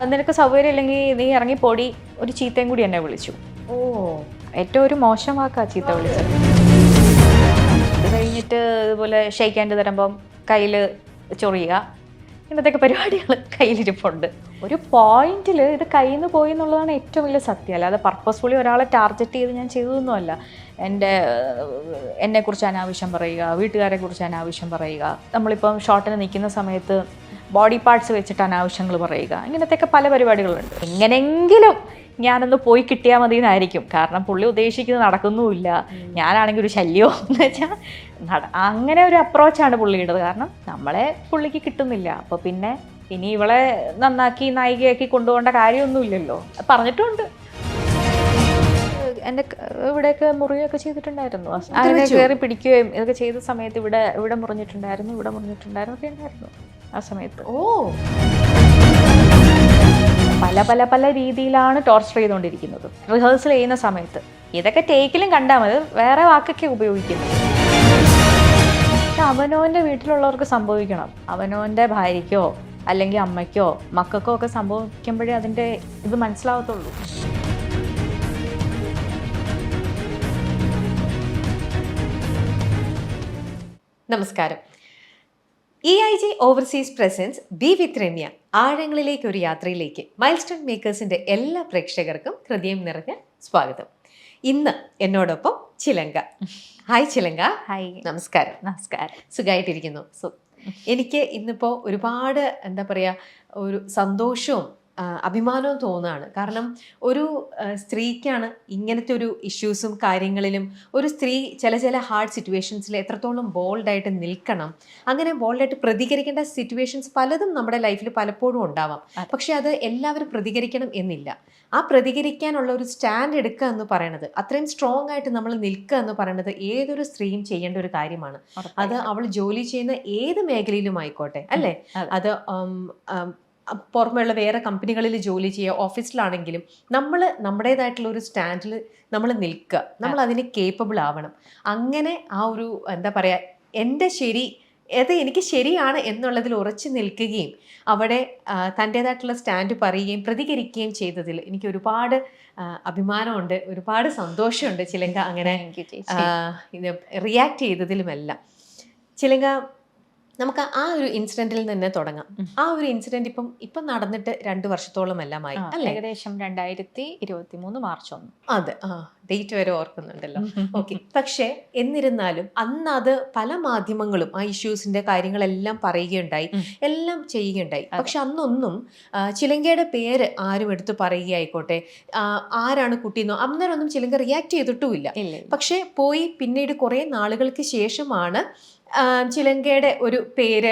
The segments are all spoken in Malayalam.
നിനക്ക് സൗകര്യം ഇല്ലെങ്കിൽ നീ ഇറങ്ങിപ്പോടി, ഒരു ചീത്തയും കൂടി എന്നെ വിളിച്ചു. ഓ, ഏറ്റവും ഒരു മോശം വാക്കാ ചീത്ത വിളിച്ചത്. അത് കഴിഞ്ഞിട്ട് ഇതുപോലെ ഷെയ്ക്ക് ഹാൻഡ് തരുമ്പം കയ്യിൽ ചൊറിയുക, ഇന്നത്തെയൊക്കെ പരിപാടികൾ കയ്യിലിരിപ്പുണ്ട്. ഒരു പോയിന്റിൽ ഇത് കയ്യിൽ നിന്ന് പോയി എന്നുള്ളതാണ് ഏറ്റവും വലിയ സത്യം. അല്ലാതെ പർപ്പസ്ഫുള്ളി ഒരാളെ ടാർഗറ്റ് ചെയ്ത് ഞാൻ ചെയ്തതൊന്നുമല്ല. എന്നെക്കുറിച്ച് അനാവശ്യം പറയുക, വീട്ടുകാരെ കുറിച്ച് അനാവശ്യം പറയുക, നമ്മളിപ്പം ഷോട്ടിന് നിൽക്കുന്ന സമയത്ത് ബോഡി പാർട്സ് വെച്ചിട്ട് അനാവശ്യങ്ങൾ പറയുക, ഇങ്ങനത്തെയൊക്കെ പല പരിപാടികളുണ്ട്. എങ്ങനെങ്കിലും ഞാനൊന്ന് പോയി കിട്ടിയാൽ മതി എന്നായിരിക്കും. കാരണം പുള്ളി ഉദ്ദേശിക്കുന്നത് നടക്കുന്നുമില്ല, ഞാനാണെങ്കിൽ ഒരു ശല്യമോ എന്ന് വെച്ചാൽ അങ്ങനെ ഒരു അപ്രോച്ചാണ് പുള്ളിയുടേത്. കാരണം നമ്മളെ പുള്ളിക്ക് കിട്ടുന്നില്ല. അപ്പോൾ പിന്നെ ഇനി ഇവളെ നന്നാക്കി നായികയാക്കി കൊണ്ടുപോകേണ്ട കാര്യമൊന്നുമില്ലല്ലോ. പറഞ്ഞിട്ടുണ്ട്. എൻ്റെ ഇവിടെയൊക്കെ മുറിയൊക്കെ ചെയ്തിട്ടുണ്ടായിരുന്നു. അങ്ങനെ കയറി പിടിക്കുകയും ഇതൊക്കെ ചെയ്ത സമയത്ത് ഇവിടെ മുറിഞ്ഞിട്ടുണ്ടായിരുന്നു, ഇവിടെ മുറിഞ്ഞിട്ടുണ്ടായിരുന്നു ഒക്കെ ഉണ്ടായിരുന്നു ആ സമയത്ത്. ഓ, പല പല പല രീതിയിലാണ് ടോർച്ചർ ചെയ്തുകൊണ്ടിരിക്കുന്നത് റിഹേഴ്സൽ ചെയ്യുന്ന സമയത്ത്. ഇതൊക്കെ ടേക്കിലും കണ്ടാൽ മതി, വേറെ വാക്കൊക്കെ ഉപയോഗിക്കുന്നത്. അവനവൻ്റെ വീട്ടിലുള്ളവർക്ക് സംഭവിക്കണം. അവനവൻ്റെ ഭാര്യയ്ക്കോ അല്ലെങ്കിൽ അമ്മയ്ക്കോ മക്കൾക്കോ ഒക്കെ സംഭവിക്കുമ്പോഴേ അതിൻ്റെ ഇത് മനസ്സിലാവത്തുള്ളൂ. നമസ്കാരം. EIG ഓവർസീസ് പ്രസൻസ് ബി വിത്ത് രമ്യ ആഴങ്ങളിലേക്ക് ഒരു യാത്രയിലേക്ക് മൈൽസ്റ്റോൺ മേക്കേഴ്സിന്റെ എല്ലാ പ്രേക്ഷകർക്കും ഹൃദയം നിറഞ്ഞ സ്വാഗതം. ഇന്ന് എന്നോടൊപ്പം ചിലങ്ക. ഹായ് ചിലങ്ക. ഹായ്. നമസ്കാരം. നമസ്കാരം. സുഖമായിട്ടിരിക്കുന്നു. എനിക്ക് ഇന്നിപ്പോൾ ഒരുപാട് എന്താ പറയുക, ഒരു സന്തോഷവും അഭിമാനവും തോന്നുകയാണ്. കാരണം ഒരു സ്ത്രീക്കാണ് ഇങ്ങനത്തെ ഒരു ഇഷ്യൂസും കാര്യങ്ങളിലും ഒരു സ്ത്രീ ചില ഹാർഡ് സിറ്റുവേഷൻസിൽ എത്രത്തോളം ബോൾഡായിട്ട് നിൽക്കണം, അങ്ങനെ ബോൾഡായിട്ട് പ്രതികരിക്കേണ്ട സിറ്റുവേഷൻസ് പലതും നമ്മുടെ ലൈഫിൽ പലപ്പോഴും ഉണ്ടാവാം. പക്ഷെ അത് എല്ലാവരും പ്രതികരിക്കണം എന്നില്ല. ആ പ്രതികരിക്കാനുള്ള ഒരു സ്റ്റാൻഡ് എടുക്കുക എന്ന് പറയുന്നത്, അത്രയും സ്ട്രോങ് ആയിട്ട് നമ്മൾ നിൽക്കുക എന്ന് പറയുന്നത് ഏതൊരു സ്ത്രീയും ചെയ്യേണ്ട ഒരു കാര്യമാണ്. അത് അവൾ ജോലി ചെയ്യുന്ന ഏത് മേഖലയിലും ആയിക്കോട്ടെ, അല്ലേ? അത് പുറമെയുള്ള വേറെ കമ്പനികളിൽ ജോലി ചെയ്യുക, ഓഫീസിലാണെങ്കിലും നമ്മൾ നമ്മുടേതായിട്ടുള്ള ഒരു സ്റ്റാൻഡിൽ നമ്മൾ നിൽക്കുക, നമ്മൾ അതിന് കേപ്പബിൾ ആവണം. അങ്ങനെ ആ ഒരു എന്താ പറയുക, എൻ്റെ ശരി അത് എനിക്ക് ശരിയാണ് എന്നുള്ളതിൽ ഉറച്ചു നിൽക്കുകയും അവിടെ തൻ്റേതായിട്ടുള്ള സ്റ്റാൻഡ് പറയുകയും പ്രതികരിക്കുകയും ചെയ്തതിൽ എനിക്ക് ഒരുപാട് അഭിമാനമുണ്ട്, ഒരുപാട് സന്തോഷമുണ്ട് ചിലങ്ക അങ്ങനെ ഇത് റിയാക്ട് ചെയ്തതിലുമെല്ലാം. ചിലങ്ക, നമുക്ക് ആ ഒരു ഇൻസിഡന്റിൽ തന്നെ തുടങ്ങാം. ആ ഒരു ഇൻസിഡന്റ് ഇപ്പം നടന്നിട്ട് 2 വർഷത്തോളമെല്ലാമായി, അല്ലേ? ഏകദേശം 2023 മാർച്ച് 1. അതെ, ഡേറ്റ് വരെ ഓർക്കുന്നുണ്ടല്ലോ. ഓക്കെ. പക്ഷെ എന്നിരുന്നാലും അന്ന് അത് പല മാധ്യമങ്ങളും ആ ഇഷ്യൂസിന്റെ കാര്യങ്ങളെല്ലാം പറയുകയുണ്ടായി, എല്ലാം ചെയ്യുകയുണ്ടായി. പക്ഷെ അന്നൊന്നും ചിലങ്കയുടെ പേര് ആരും എടുത്ത് പറയുകയായിക്കോട്ടെ, ആരാണ് കുട്ടിയെന്നോ അന്നേരമൊന്നും ചിലങ്ക റിയാക്ട് ചെയ്തിട്ടുമില്ല. പക്ഷെ പോയി പിന്നീട് കുറെ നാളുകൾക്ക് ശേഷമാണ് ചിലങ്കയുടെ ഒരു പേര്,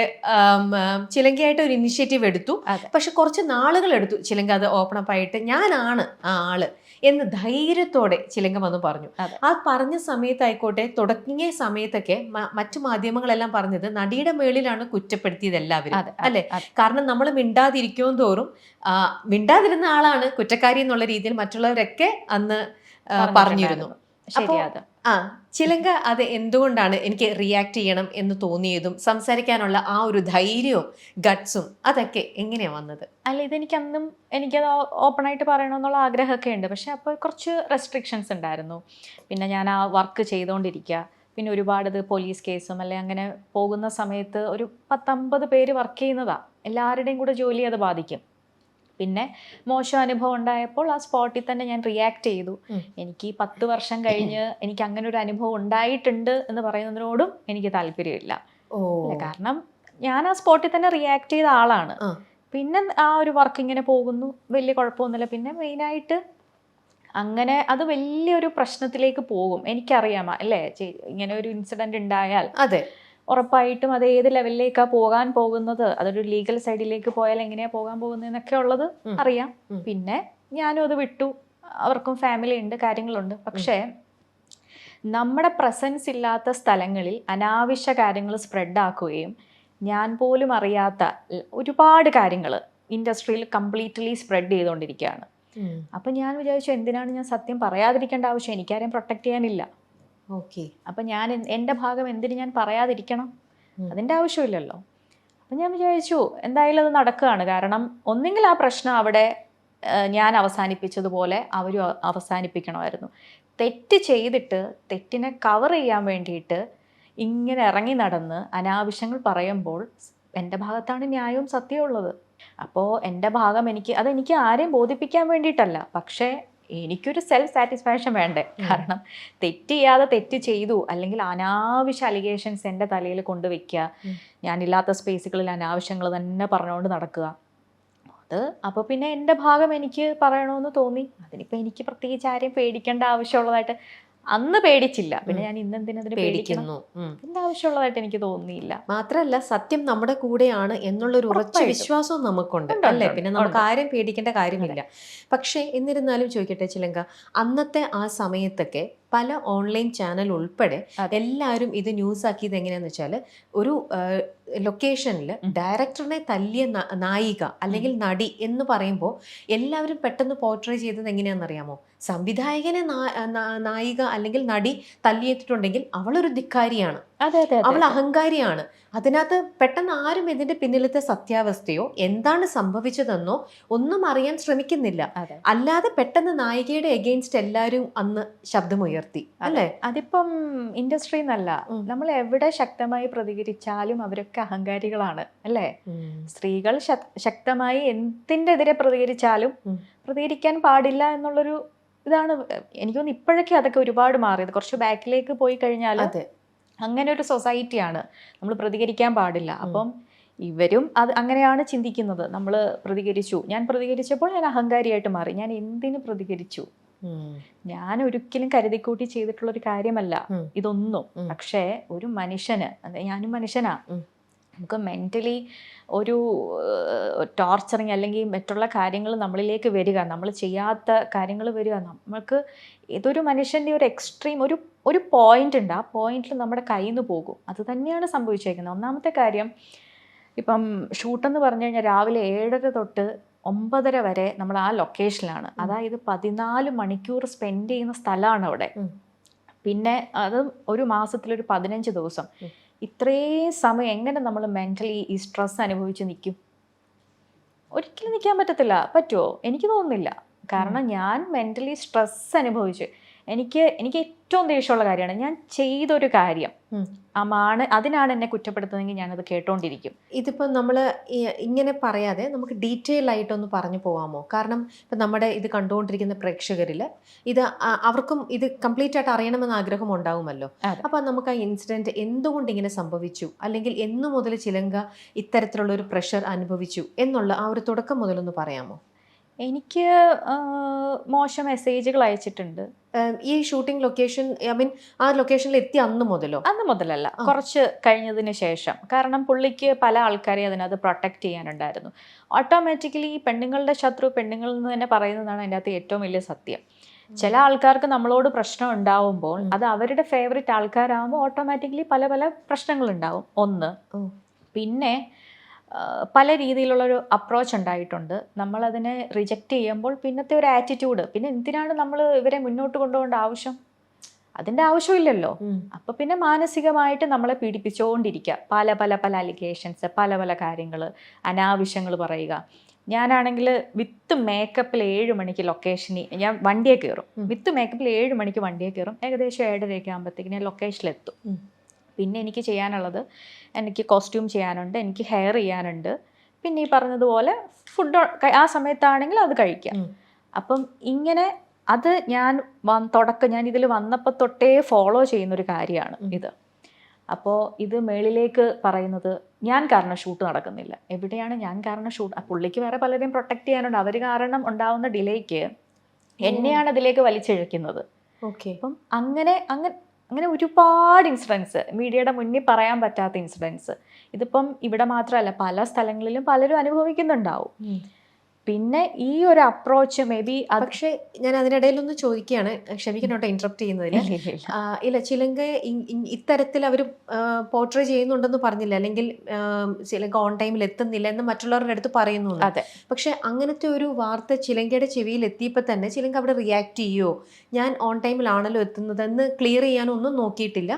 ചിലങ്കയായിട്ട് ഒരു ഇനിഷ്യേറ്റീവ് എടുത്തു. പക്ഷെ കുറച്ച് നാളുകൾ എടുത്തു ചിലങ്ക അത് ഓപ്പൺ അപ്പ് ആയിട്ട് ഞാനാണ് ആ ആള് എന്ന് ധൈര്യത്തോടെ ചിലങ്ക വന്ന് പറഞ്ഞു. ആ പറഞ്ഞ സമയത്തായിക്കോട്ടെ, തുടങ്ങിയ സമയത്തൊക്കെ മറ്റു മാധ്യമങ്ങളെല്ലാം പറഞ്ഞത് നടിയുടെ മേളിലാണ് കുറ്റപ്പെടുത്തിയത് എല്ലാവരും, അല്ലെ? കാരണം നമ്മൾ മിണ്ടാതിരിക്കും തോറും മിണ്ടാതിരുന്ന ആളാണ് കുറ്റക്കാരി എന്നുള്ള രീതിയിൽ മറ്റുള്ളവരൊക്കെ അന്ന് പറഞ്ഞിരുന്നു. ചിലങ്ക അത് എന്തുകൊണ്ടാണ് എനിക്ക് റിയാക്ട് ചെയ്യണം എന്ന് തോന്നിയതും സംസാരിക്കാനുള്ള ആ ഒരു ധൈര്യവും ഗട്ട്സും അതൊക്കെ എങ്ങനെയാ വന്നത്? അല്ല, എനിക്കത് ഓപ്പണായിട്ട് പറയണമെന്നുള്ള ആഗ്രഹമൊക്കെ ഉണ്ട്. പക്ഷെ അപ്പോൾ കുറച്ച് റെസ്ട്രിക്ഷൻസ് ഉണ്ടായിരുന്നു. പിന്നെ ഞാൻ ആ വർക്ക് ചെയ്തുകൊണ്ടിരിക്കുക, പിന്നെ ഒരുപാട് പോലീസ് കേസും അല്ലെ അങ്ങനെ പോകുന്ന സമയത്ത് ഒരു 10-50 പേര് വർക്ക് ചെയ്യുന്നതാണ്. എല്ലാവരുടെയും കൂടെ ജോലി അത് ബാധിക്കും. പിന്നെ മോശം അനുഭവം ഉണ്ടായപ്പോൾ ആ സ്പോട്ടിൽ തന്നെ ഞാൻ റിയാക്ട് ചെയ്തു. എനിക്ക് 10 വർഷം കഴിഞ്ഞ് എനിക്ക് അങ്ങനെ ഒരു അനുഭവം ഉണ്ടായിട്ടുണ്ട് എന്ന് പറയുന്നതിനോടും എനിക്ക് താല്പര്യമില്ല. കാരണം ഞാൻ ആ സ്പോട്ടിൽ തന്നെ റിയാക്ട് ചെയ്ത ആളാണ്. പിന്നെ ആ ഒരു വർക്ക് ഇങ്ങനെ പോകുന്നു, വലിയ കുഴപ്പമൊന്നുമില്ല. പിന്നെ മെയിനായിട്ട് അങ്ങനെ അത് വലിയൊരു പ്രശ്നത്തിലേക്ക് പോകും. എനിക്കറിയാം, അല്ലേ? ഇങ്ങനെ ഒരു ഇൻസിഡന്റ് ഉണ്ടായാൽ അതെ, ഉറപ്പായിട്ടും അത് ഏത് ലെവലിലേക്കാണ് പോകാൻ പോകുന്നത്, അതൊരു ലീഗൽ സൈഡിലേക്ക് പോയാൽ എങ്ങനെയാ പോകാൻ പോകുന്നതെന്നൊക്കെ ഉള്ളത് അറിയാം. പിന്നെ ഞാനും അത് വിട്ടു. അവർക്കും ഫാമിലി ഉണ്ട്, കാര്യങ്ങളുണ്ട്. പക്ഷേ നമ്മുടെ പ്രസൻസ് ഇല്ലാത്ത സ്ഥലങ്ങളിൽ അനാവശ്യ കാര്യങ്ങൾ സ്പ്രെഡ് ആക്കുകയും ഞാൻ പോലും അറിയാത്ത ഒരുപാട് കാര്യങ്ങൾ ഇൻഡസ്ട്രിയിൽ കംപ്ലീറ്റ്ലി സ്പ്രെഡ് ചെയ്തുകൊണ്ടിരിക്കുകയാണ്. അപ്പം ഞാൻ വിചാരിച്ചു, എന്തിനാണ് ഞാൻ സത്യം പറയാതിരിക്കേണ്ട ആവശ്യം? എനിക്കാരെയും പ്രൊട്ടക്ട് ചെയ്യാനില്ല. ഓക്കെ. അപ്പം ഞാൻ എൻ്റെ ഭാഗം എന്തിന് ഞാൻ പറയാതിരിക്കണം? അതിൻ്റെ ആവശ്യമില്ലല്ലോ. അപ്പം ഞാൻ വിചാരിച്ചു എന്തായാലും അത് നടക്കുകയാണ്. കാരണം ഒന്നെങ്കിൽ ആ പ്രശ്നം അവിടെ ഞാൻ അവസാനിപ്പിച്ചതുപോലെ അവരും അവസാനിപ്പിക്കണമായിരുന്നു. തെറ്റ് ചെയ്തിട്ട് തെറ്റിനെ കവർ ചെയ്യാൻ വേണ്ടിയിട്ട് ഇങ്ങനെ ഇറങ്ങി നടന്ന് അനാവശ്യങ്ങൾ പറയുമ്പോൾ എൻ്റെ ഭാഗത്താണ് ന്യായവും സത്യവും ഉള്ളത്. അപ്പോൾ എൻ്റെ ഭാഗം അതെനിക്ക് ആരെയും ബോധിപ്പിക്കാൻ വേണ്ടിയിട്ടല്ല, പക്ഷേ എനിക്കൊരു സെൽഫ് സാറ്റിസ്ഫാക്ഷൻ വേണ്ടേ. കാരണം തെറ്റ് ചെയ്യാതെ തെറ്റ് ചെയ്തു, അല്ലെങ്കിൽ അനാവശ്യ അലിഗേഷൻസ് എൻ്റെ തലയിൽ കൊണ്ടുവയ്ക്കുക, ഞാനില്ലാത്ത സ്പേസുകളിൽ അനാവശ്യങ്ങൾ തന്നെ പറഞ്ഞുകൊണ്ട് നടക്കുക. അപ്പോൾ പിന്നെ എൻ്റെ ഭാഗം എനിക്ക് പറയണമെന്ന് തോന്നി. അതിനിപ്പോൾ എനിക്ക് പ്രത്യേകിച്ച് ആരെയും പേടിക്കേണ്ട ആവശ്യമുള്ളതായിട്ട് അന്ന് പേടിച്ചില്ല. പിന്നെ ഞാൻ ഇന്നെന്തിനതിന് പേടിക്കുന്നു, ഇതിൻ്റെ ആവശ്യമുള്ളതായിട്ട് എനിക്ക് തോന്നിയില്ല. മാത്രമല്ല സത്യം നമ്മുടെ കൂടെയാണ് എന്നുള്ളൊരു ഉറച്ച വിശ്വാസവും നമുക്കുണ്ട് അല്ലേ. പിന്നെ നമുക്ക് ആരും പേടിക്കേണ്ട കാര്യമില്ല. പക്ഷേ എന്നിരുന്നാലും ചോദിക്കട്ടെ ചിലങ്ക, അന്നത്തെ ആ സമയത്തൊക്കെ പല ഓൺലൈൻ ചാനൽ ഉൾപ്പെടെ എല്ലാവരും ഇത് ന്യൂസ് ആക്കിയത് എങ്ങനെയാന്ന് വെച്ചാൽ, ഒരു ലൊക്കേഷനിൽ ഡയറക്ടറിനെ തല്ലിയ നായിക അല്ലെങ്കിൽ നടി എന്ന് പറയുമ്പോൾ എല്ലാവരും പെട്ടെന്ന് പോർട്രേ ചെയ്തത് എങ്ങനെയാണെന്നറിയാമോ? സംവിധായകനെ നായിക അല്ലെങ്കിൽ നടി തല്ലിയിട്ടിട്ടുണ്ടെങ്കിൽ അവളൊരു ധിക്കാരിയാണ്, അവൾ അഹങ്കാരിയാണ്. അതിനകത്ത് പെട്ടെന്ന് ആരും ഇതിന്റെ പിന്നിലത്തെ സത്യാവസ്ഥയോ എന്താണ് സംഭവിച്ചതെന്നോ ഒന്നും അറിയാൻ ശ്രമിക്കുന്നില്ല. അല്ലാതെ പെട്ടെന്ന് നായികയുടെ എഗെയിൻസ്റ്റ് എല്ലാവരും അന്ന് ശബ്ദമുയർത്തി അല്ലേ. അതിപ്പം ഇൻഡസ്ട്രി എന്നല്ല, നമ്മൾ എവിടെ ശക്തമായി പ്രതികരിച്ചാലും അവരൊക്കെ അഹങ്കാരികളാണ് അല്ലേ. സ്ത്രീകൾ ശക്തമായി എന്തിൻ്റെ എതിരെ പ്രതികരിച്ചാലും പ്രതികരിക്കാൻ പാടില്ല എന്നുള്ളൊരു ഇതാണ്. എനിക്ക് തോന്നുന്നു ഇപ്പോഴൊക്കെ അതൊക്കെ ഒരുപാട് മാറിയത്. കുറച്ച് ബാക്കിലേക്ക് പോയി കഴിഞ്ഞാൽ അങ്ങനെ ഒരു സൊസൈറ്റിയാണ്, നമ്മൾ പ്രതികരിക്കാൻ പാടില്ല. അപ്പം ഇവരും അത് അങ്ങനെയാണ് ചിന്തിക്കുന്നത്. നമ്മൾ ഞാൻ പ്രതികരിച്ചപ്പോൾ ഞാൻ അഹങ്കാരിയായിട്ട് മാറി. ഞാൻ എന്തിനു പ്രതികരിച്ചു? ഞാൻ ഒരിക്കലും കരുതിക്കൂട്ടി ചെയ്തിട്ടുള്ളൊരു കാര്യമല്ല ഇതൊന്നും. പക്ഷേ ഒരു മനുഷ്യന്, ഞാനും മനുഷ്യനാ, നമുക്ക് മെൻ്റലി ഒരു ടോർച്ചറിങ് അല്ലെങ്കിൽ മറ്റുള്ള കാര്യങ്ങൾ നമ്മളിലേക്ക് വരിക, നമ്മൾ ചെയ്യാത്ത കാര്യങ്ങൾ വരിക, നമുക്ക് ഏതൊരു മനുഷ്യൻ്റെ ഒരു എക്സ്ട്രീം ഒരു പോയിന്റ് ഉണ്ട്, ആ പോയിന്റിൽ നമ്മുടെ കയ്യിൽ നിന്ന് പോകും. അത് തന്നെയാണ് സംഭവിച്ചേക്കുന്നത്. ഒന്നാമത്തെ കാര്യം, ഇപ്പം ഷൂട്ടെന്ന് പറഞ്ഞു കഴിഞ്ഞാൽ രാവിലെ 7:30 തൊട്ട് 9:30 വരെ നമ്മൾ ആ ലൊക്കേഷനിലാണ്. അതായത് 14 മണിക്കൂർ സ്പെൻഡ് ചെയ്യുന്ന സ്ഥലമാണ് അവിടെ. പിന്നെ അത് ഒരു മാസത്തിലൊരു 15 ദിവസം. ഇത്രയും സമയം എങ്ങനെ നമ്മൾ മെൻ്റലി ഈ സ്ട്രെസ് അനുഭവിച്ച് നിൽക്കും? ഒരിക്കലും നിൽക്കാൻ പറ്റുമോ? എനിക്ക് തോന്നുന്നില്ല. കാരണം ഞാൻ മെൻ്റലി സ്ട്രെസ് അനുഭവിച്ച് എനിക്ക് ഏറ്റവും ദേഷ്യമുള്ള കാര്യമാണ് ഞാൻ ചെയ്തൊരു കാര്യം അതിനാണ് എന്നെ കുറ്റപ്പെടുത്തുന്നതെങ്കിൽ ഞാനത് കേട്ടോണ്ടിരിക്കും. ഇതിപ്പോൾ നമ്മൾ ഇങ്ങനെ പറയാതെ നമുക്ക് ഡീറ്റെയിൽ ആയിട്ടൊന്ന് പറഞ്ഞു പോകാമോ? കാരണം ഇപ്പം നമ്മുടെ ഇത് കണ്ടുകൊണ്ടിരിക്കുന്ന പ്രേക്ഷകരിൽ അവർക്കും ഇത് കംപ്ലീറ്റ് ആയിട്ട് അറിയണമെന്ന് ആഗ്രഹം ഉണ്ടാവുമല്ലോ. അപ്പം നമുക്ക് ആ ഇൻസിഡൻറ്റ് എന്തുകൊണ്ട് ഇങ്ങനെ സംഭവിച്ചു, അല്ലെങ്കിൽ എന്നു മുതൽ ചിലങ്ക ഇത്തരത്തിലുള്ള ഒരു പ്രഷർ അനുഭവിച്ചു എന്നുള്ള ആ ഒരു തുടക്കം മുതലൊന്ന് പറയാമോ? എനിക്ക് മോശം മെസ്സേജുകൾ അയച്ചിട്ടുണ്ട്. ഈ ഷൂട്ടിംഗ് ലൊക്കേഷൻ ആ ലൊക്കേഷനിൽ എത്തി അന്ന് മുതലല്ല, കുറച്ച് കഴിഞ്ഞതിന് ശേഷം. കാരണം പുള്ളിക്ക് പല ആൾക്കാരെ അതിനകത്ത് പ്രൊട്ടക്ട് ചെയ്യാനുണ്ടായിരുന്നു. ഓട്ടോമാറ്റിക്കലി പെണ്ണുങ്ങളുടെ ശത്രു പെണ്ണുങ്ങളിൽ നിന്ന് തന്നെ പറയുന്നതാണ് അതിൻ്റെ അകത്ത് ഏറ്റവും വലിയ സത്യം. ചില ആൾക്കാർക്ക് നമ്മളോട് പ്രശ്നം ഉണ്ടാവുമ്പോൾ അത് അവരുടെ ഫേവറേറ്റ് ആൾക്കാരാകുമ്പോൾ ഓട്ടോമാറ്റിക്കലി പല പല പ്രശ്നങ്ങളുണ്ടാവും. ഒന്ന്, പിന്നെ പല രീതിയിലുള്ളൊരു അപ്രോച്ച് ഉണ്ടായിട്ടുണ്ട്. നമ്മളതിനെ റിജക്റ്റ് ചെയ്യുമ്പോൾ പിന്നത്തെ ഒരു ആറ്റിറ്റ്യൂഡ്, പിന്നെ എന്തിനാണ് നമ്മൾ ഇവരെ മുന്നോട്ട് കൊണ്ടുപോകേണ്ട ആവശ്യം? അതിൻ്റെ ആവശ്യമില്ലല്ലോ. അപ്പം പിന്നെ മാനസികമായിട്ട് നമ്മളെ പീഡിപ്പിച്ചുകൊണ്ടിരിക്കുക. പല പല പല അലിഗേഷൻസ്, പല പല കാര്യങ്ങൾ, അനാവശ്യങ്ങൾ പറയുക. ഞാനാണെങ്കിൽ വിത്ത് മേക്കപ്പിൽ 7 മണിക്ക് ലൊക്കേഷനിൽ ഞാൻ വണ്ടിയെ കയറും. വിത്ത് മേക്കപ്പിൽ 7 മണിക്ക് വണ്ടിയെ കയറും. ഏകദേശം 7:30 ആകുമ്പോഴത്തേക്ക് ഞാൻ ലൊക്കേഷനിലെത്തും. പിന്നെ എനിക്ക് ചെയ്യാനുള്ളത്, എനിക്ക് കോസ്റ്റ്യൂം ചെയ്യാനുണ്ട്, എനിക്ക് ഹെയർ ചെയ്യാനുണ്ട്, പിന്നെ ഈ പറഞ്ഞതുപോലെ ഫുഡ് ആ സമയത്താണെങ്കിൽ അത് കഴിക്കാം. അപ്പം ഇങ്ങനെ അത് ഞാൻ ഇതിൽ വന്നപ്പോൾ തൊട്ടേ ഫോളോ ചെയ്യുന്നൊരു കാര്യമാണ് ഇത്. അപ്പോൾ ഇത് മേളിലേക്ക് പറയുന്നത് ഞാൻ കാരണം ഷൂട്ട് നടക്കുന്നില്ല. എവിടെയാണ് ഞാൻ കാരണം ഷൂട്ട്? പുള്ളിക്ക് വേറെ പലരെയും പ്രൊട്ടക്ട് ചെയ്യാനുണ്ട്. അവർ കാരണം ഉണ്ടാവുന്ന ഡിലേക്ക് എന്നെയാണ് അതിലേക്ക് വലിച്ചിഴക്കുന്നത്. അപ്പം അങ്ങനെ ഒരുപാട് ഇൻസിഡൻസ്, മീഡിയയുടെ മുന്നിൽ പറയാൻ പറ്റാത്ത ഇൻസിഡൻസ്. ഇതിപ്പം ഇവിടെ മാത്രമല്ല, പല സ്ഥലങ്ങളിലും പലരും അനുഭവിക്കുന്നുണ്ടാവും. പിന്നെ ഈ ഒരു അപ്രോച്ച് മേ ബി പക്ഷേ ഞാൻ അതിനിടയിലൊന്ന് ചോദിക്കുകയാണ്, ക്ഷമിക്കണം കേട്ടോ ഇന്ററപ്റ്റ് ചെയ്യുന്നതിൽ. ഇല്ല, ചിലങ്ക ഇത്തരത്തിൽ അവർ പോർട്രേ ചെയ്യുന്നുണ്ടെന്ന് പറഞ്ഞില്ല, അല്ലെങ്കിൽ ചിലങ്ക ഓൺ ടൈമിൽ എത്തുന്നില്ല എന്ന് മറ്റുള്ളവരുടെ അടുത്ത് പറയുന്നു. അതെ. പക്ഷെ അങ്ങനത്തെ ഒരു വാർത്ത ചിലങ്കയുടെ ചെവിയിൽ എത്തിയപ്പോൾ തന്നെ ചിലങ്ക അവിടെ റിയാക്ട് ചെയ്യോ, ഞാൻ ഓൺ ടൈമിലാണല്ലോ എത്തുന്നതെന്ന് ക്ലിയർ ചെയ്യാനൊന്നും നോക്കിയിട്ടില്ല?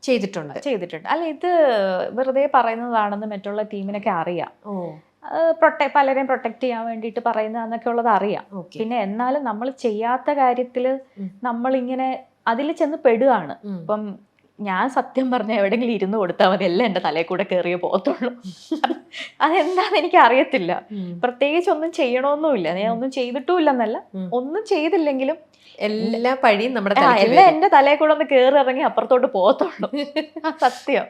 ചെയ്തിട്ടുണ്ട്. അല്ല, ഇത് വെറുതെ പറയുന്നതാണെന്ന് മറ്റുള്ള ടീമിനൊക്കെ അറിയാം. ഓ, പലരെയും പ്രൊട്ടക്ട് ചെയ്യാൻ വേണ്ടിയിട്ട് പറയുന്നതെന്നൊക്കെ ഉള്ളത് അറിയാം. പിന്നെ എന്നാലും നമ്മൾ ചെയ്യാത്ത കാര്യത്തിൽ നമ്മളിങ്ങനെ അതിൽ ചെന്ന് പെടുകയാണ്. ഇപ്പം ഞാൻ സത്യം പറഞ്ഞ എവിടെയെങ്കിലും ഇരുന്ന് കൊടുത്താൽ മതി, എല്ലാം എൻ്റെ തലയിൽ കൂടെ കയറിയേ പോകത്തുള്ളൂ. അതെന്താന്ന് എനിക്ക് അറിയത്തില്ല. പ്രത്യേകിച്ച് ഒന്നും ചെയ്യണമെന്നുമില്ല, ഞാൻ ഒന്നും ചെയ്തിട്ടുമില്ലെന്നല്ല, ഒന്നും ചെയ്തില്ലെങ്കിലും എല്ലാ പഴിയും നമ്മുടെ എല്ലാം എൻ്റെ തലയിൽ കൂടെ ഒന്ന് കയറി ഇറങ്ങി അപ്പുറത്തോട്ട് പോകത്തുള്ളൂ. സത്യം.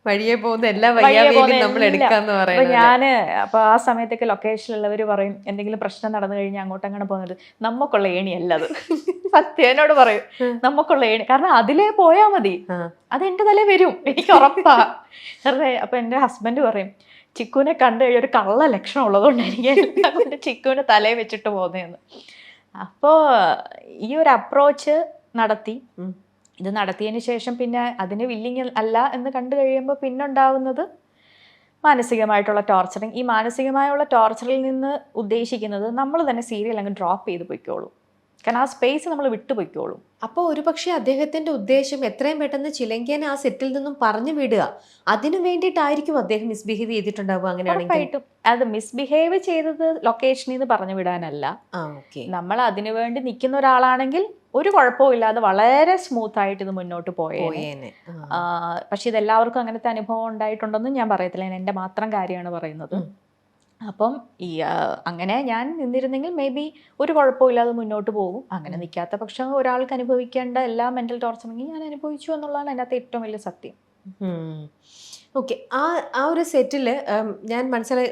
വഴിയെ പോകുന്ന എല്ലാ വയ്യാവേലിയും നമ്മൾ എടുക്കാന്ന് പറയുന്നത്. ഞാന് അപ്പൊ ആ സമയത്തൊക്കെ ലൊക്കേഷനിലുള്ളവർ പറയും, എന്തെങ്കിലും പ്രശ്നം നടന്നു കഴിഞ്ഞാൽ അങ്ങോട്ടങ്ങനെ പോകുന്നത് നമുക്കുള്ള ഏണിയല്ല അത്. സത്യം എന്നോട് പറയും, നമുക്കുള്ള ഏണി, കാരണം അതിലേ പോയാ മതി, അത് എന്റെ തലേ വരും, എനിക്ക് ഉറപ്പാ. വെറുതെ അപ്പൊ എന്റെ ഹസ്ബൻഡ് പറയും, ചിക്കുവിനെ കണ്ടു കഴിഞ്ഞ ഒരു കള്ള ലക്ഷണം ഉള്ളതുകൊണ്ടായിരിക്കും കൊണ്ട് ചിക്കുവിനെ തലേ വെച്ചിട്ട് പോകുന്നതെന്ന്. അപ്പോ ഈ ഒരു അപ്രോച്ച് നടത്തി. ഇത് നടത്തിയതിന് ശേഷം പിന്നെ അതിന് വില്ലിങ് അല്ല എന്ന് കണ്ടു കഴിയുമ്പോൾ പിന്നെ ഉണ്ടാവുന്നത് മാനസികമായിട്ടുള്ള ടോർച്ചറിങ്. ഈ മാനസികമായുള്ള ടോർച്ചറിൽ നിന്ന് ഉദ്ദേശിക്കുന്നത് നമ്മൾ തന്നെ സീരിയൽ അങ്ങ് ഡ്രോപ്പ് ചെയ്ത് പൊയ്ക്കോളൂ, കാരണം ആ സ്പേസ് നമ്മൾ വിട്ടുപോയിക്കോളും. അപ്പോൾ ഒരുപക്ഷെ അദ്ദേഹത്തിന്റെ ഉദ്ദേശം എത്രയും പെട്ടെന്ന് ചിലങ്കേനെ ആ സെറ്റിൽ നിന്നും പറഞ്ഞു വിടുക, അതിനു വേണ്ടിയിട്ടായിരിക്കും അദ്ദേഹം മിസ്ബിഹേവ് ചെയ്തിട്ടുണ്ടാവുക. അങ്ങനെയാണെങ്കിൽ അത് മിസ്ബിഹേവ് ചെയ്തത് ലൊക്കേഷനിൽ നിന്ന് പറഞ്ഞു വിടാനല്ല, നമ്മൾ അതിനു വേണ്ടി നിൽക്കുന്ന ഒരാളാണെങ്കിൽ ഒരു കുഴപ്പവും ഇല്ലാതെ വളരെ സ്മൂത്ത് ആയിട്ട് ഇത് മുന്നോട്ട് പോയേനെ. പക്ഷെ ഇതെല്ലാവർക്കും അങ്ങനത്തെ അനുഭവം ഉണ്ടായിട്ടുണ്ടെന്നും ഞാൻ പറയത്തില്ല, ഞാൻ എൻ്റെ മാത്രം കാര്യമാണ് പറയുന്നത്. അപ്പം ഈ അങ്ങനെ ഞാൻ നിന്നിരുന്നെങ്കിൽ മേ ബി ഒരു കുഴപ്പമില്ലാതെ മുന്നോട്ട് പോകും. അങ്ങനെ നിൽക്കാത്ത പക്ഷം ഒരാൾക്ക് അനുഭവിക്കേണ്ട എല്ലാ മെന്റൽ ടോർച്ചറിങ് ഞാൻ അനുഭവിച്ചു എന്നുള്ളതാണ് അതിനകത്ത് ഏറ്റവും വലിയ സത്യം. ഓക്കെ, ആ ഒരു സെറ്റിൽ ഞാൻ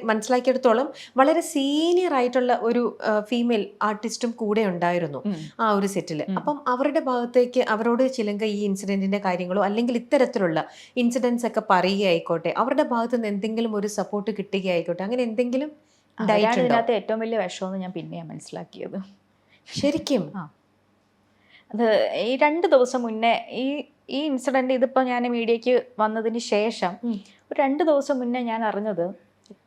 മനസ്സിലാക്കിയെടുത്തോളം വളരെ സീനിയർ ആയിട്ടുള്ള ഒരു ഫീമെയിൽ ആർട്ടിസ്റ്റും കൂടെ ഉണ്ടായിരുന്നു ആ ഒരു സെറ്റിൽ. അപ്പം അവരുടെ ഭാഗത്തേക്ക് അവരോട് ചിലങ്ക ഈ ഇൻസിഡന്റിന്റെ കാര്യങ്ങളോ അല്ലെങ്കിൽ ഇത്തരത്തിലുള്ള ഇൻസിഡൻസ് ഒക്കെ പറയുകയായിക്കോട്ടെ, അവരുടെ ഭാഗത്ത് നിന്ന് എന്തെങ്കിലും ഒരു സപ്പോർട്ട് കിട്ടുകയായിക്കോട്ടെ, അങ്ങനെ എന്തെങ്കിലും ഇതിനകത്ത് ഏറ്റവും വലിയ വിഷമെന്ന് ഞാൻ പിന്നെയാണ് മനസ്സിലാക്കിയത്. ശരിക്കും അത് ഈ 2 ദിവസം മുന്നേ ഈ ഇൻസിഡന്റ്, ഇതിപ്പോൾ ഞാൻ മീഡിയയ്ക്ക് വന്നതിന് ശേഷം ഒരു 2 ദിവസം മുന്നേ ഞാൻ അറിഞ്ഞത്,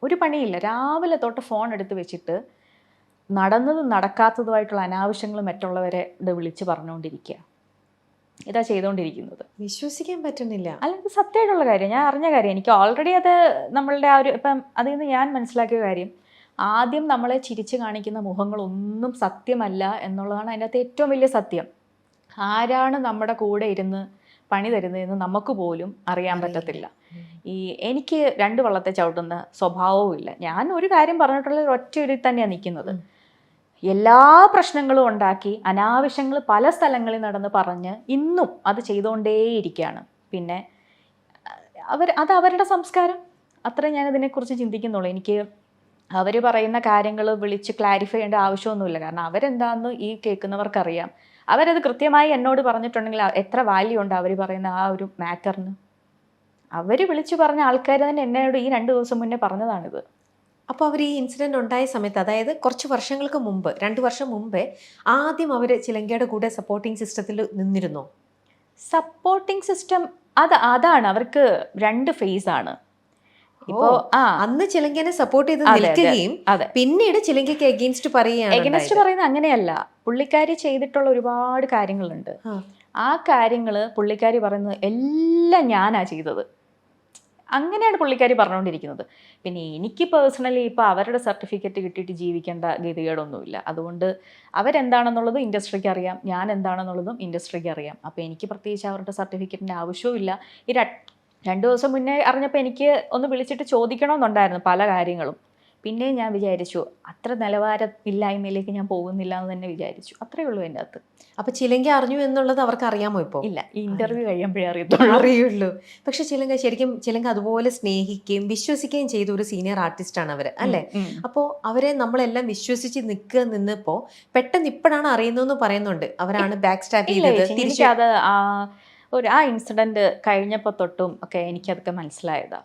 ഒരു പണിയില്ല, രാവിലെ തൊട്ട് ഫോൺ എടുത്ത് വെച്ചിട്ട് നടന്നതും നടക്കാത്തതുമായിട്ടുള്ള അനാവശ്യങ്ങൾ മറ്റുള്ളവരെ ഇത് വിളിച്ച് പറഞ്ഞുകൊണ്ടിരിക്കുക. ഇതാ ചെയ്തുകൊണ്ടിരിക്കുന്നത്. വിശ്വസിക്കാൻ പറ്റുന്നില്ല. അല്ലെങ്കിൽ സത്യമായിട്ടുള്ള കാര്യം, ഞാൻ അറിഞ്ഞ കാര്യം, എനിക്ക് ഓൾറെഡി അത് നമ്മളുടെ ആ ഒരു ഇപ്പം അതിൽ നിന്ന് ഞാൻ മനസ്സിലാക്കിയ കാര്യം, ആദ്യം നമ്മളെ ചിരിച്ച് കാണിക്കുന്ന മുഖങ്ങളൊന്നും സത്യമല്ല എന്നുള്ളതാണ് അതിൻ്റെ അകത്ത് ഏറ്റവും വലിയ സത്യം. ആരാണ് നമ്മുടെ കൂടെ ഇരുന്ന് പണി തരുന്നതെന്ന് നമുക്ക് പോലും അറിയാൻ പറ്റത്തില്ല. എനിക്ക് 2 വള്ളത്തെ ചവിട്ടുന്ന സ്വഭാവവും ഇല്ല. ഞാൻ ഒരു കാര്യം പറഞ്ഞിട്ടുള്ള ഒറ്റ ഒരു തന്നെയാണ് നിൽക്കുന്നത്. എല്ലാ പ്രശ്നങ്ങളും ഉണ്ടാക്കി അനാവശ്യങ്ങൾ പല സ്ഥലങ്ങളിൽ നടന്ന് പറഞ്ഞ് ഇന്നും അത് ചെയ്തുകൊണ്ടേയിരിക്കുകയാണ്. പിന്നെ അത് അവരുടെ സംസ്കാരം, അത്രേ ഞാനതിനെക്കുറിച്ച് ചിന്തിക്കുന്നുള്ളൂ. എനിക്ക് അവർ പറയുന്ന കാര്യങ്ങൾ വിളിച്ച് ക്ലാരിഫൈ ചെയ്യേണ്ട ആവശ്യമൊന്നുമില്ല, കാരണം അവരെന്താണെന്ന് ഈ കേൾക്കുന്നവർക്കറിയാം. അവരത് കൃത്യമായി എന്നോട് പറഞ്ഞിട്ടുണ്ടെങ്കിൽ എത്ര വാല്യൂ ഉണ്ട് അവർ പറയുന്ന ആ ഒരു മാറ്ററിന്. അവർ വിളിച്ചു പറഞ്ഞ ആൾക്കാർ തന്നെ എന്നോട് ഈ 2 ദിവസം മുന്നേ പറഞ്ഞതാണിത്. അപ്പോൾ അവർ ഈ ഇൻസിഡൻറ്റ് ഉണ്ടായ സമയത്ത്, അതായത് കുറച്ച് വർഷങ്ങൾക്ക് മുമ്പ്, 2 വർഷം മുമ്പേ, ആദ്യം അവർ ചിലങ്കയുടെ കൂടെ സപ്പോർട്ടിങ് സിസ്റ്റത്തിൽ നിന്നിരുന്നോ? സപ്പോർട്ടിങ് സിസ്റ്റം അതാണ് അവർക്ക് 2 ഫേസ് ആണ്. ഇപ്പോ അന്ന് ചിലങ്കനെ സപ്പോർട്ട് ചെയ്ത് നിൽക്കുകയും പിന്നീട് ചിലങ്കയ്ക്ക് എഗെയിൻസ്റ്റ് പറയുന്നത് അങ്ങനെയല്ല. പുള്ളിക്കാരി ചെയ്തിട്ടുള്ള ഒരുപാട് കാര്യങ്ങളുണ്ട്. ആ കാര്യങ്ങള് പുള്ളിക്കാരി പറയുന്നത് എല്ലാം ഞാനാ ചെയ്തത്, അങ്ങനെയാണ് പുള്ളിക്കാരി പറഞ്ഞുകൊണ്ടിരിക്കുന്നത്. പിന്നെ എനിക്ക് പേഴ്സണലി ഇപ്പോൾ അവരുടെ സർട്ടിഫിക്കറ്റ് കിട്ടിയിട്ട് ജീവിക്കേണ്ട ഗതികേടൊന്നുമില്ല. അതുകൊണ്ട് അവരെന്താണെന്നുള്ളതും ഇൻഡസ്ട്രിക്ക് അറിയാം, ഞാൻ എന്താണെന്നുള്ളതും ഇൻഡസ്ട്രിക്ക് അറിയാം. അപ്പോൾ എനിക്ക് പ്രത്യേകിച്ച് അവരുടെ സർട്ടിഫിക്കറ്റിൻ്റെ ആവശ്യവുമില്ല. ഈ 2 ദിവസം മുന്നേ അറിഞ്ഞപ്പോൾ എനിക്ക് ഒന്ന് വിളിച്ചിട്ട് ചോദിക്കണമെന്നുണ്ടായിരുന്നു പല കാര്യങ്ങളും. പിന്നെ ഞാൻ വിചാരിച്ചു അത്ര നിലവാരമില്ലായ്മയിലേക്ക് ഞാൻ പോകുന്നില്ല എന്ന് തന്നെ വിചാരിച്ചു. അത്രേ ഉള്ളൂ എൻ്റെ അകത്ത്. അപ്പോൾ ചിലങ്ക അറിഞ്ഞു എന്നുള്ളത് അവർക്ക് അറിയാമോ? ഇപ്പോൾ ഇല്ല, ഈ ഇന്റർവ്യൂ കഴിയുമ്പോഴേ അറിയുള്ളൂ. പക്ഷെ ചിലങ്ക അതുപോലെ സ്നേഹിക്കുകയും വിശ്വസിക്കുകയും ചെയ്ത ഒരു സീനിയർ ആർട്ടിസ്റ്റാണ് അവർ, അല്ലേ? അപ്പോൾ അവരെ നമ്മളെല്ലാം വിശ്വസിച്ച് നിന്നപ്പോൾ പെട്ടെന്ന് ഇപ്പോഴാണ് അറിയുന്നതെന്ന് പറയുന്നുണ്ട്. അവരാണ് ബാക്ക് സ്റ്റാപ്പ് ചെയ്തത്. ആ ഇൻസിഡന്റ് കഴിഞ്ഞപ്പോൾ തൊട്ടും ഒക്കെ എനിക്കതൊക്കെ മനസ്സിലായതാ.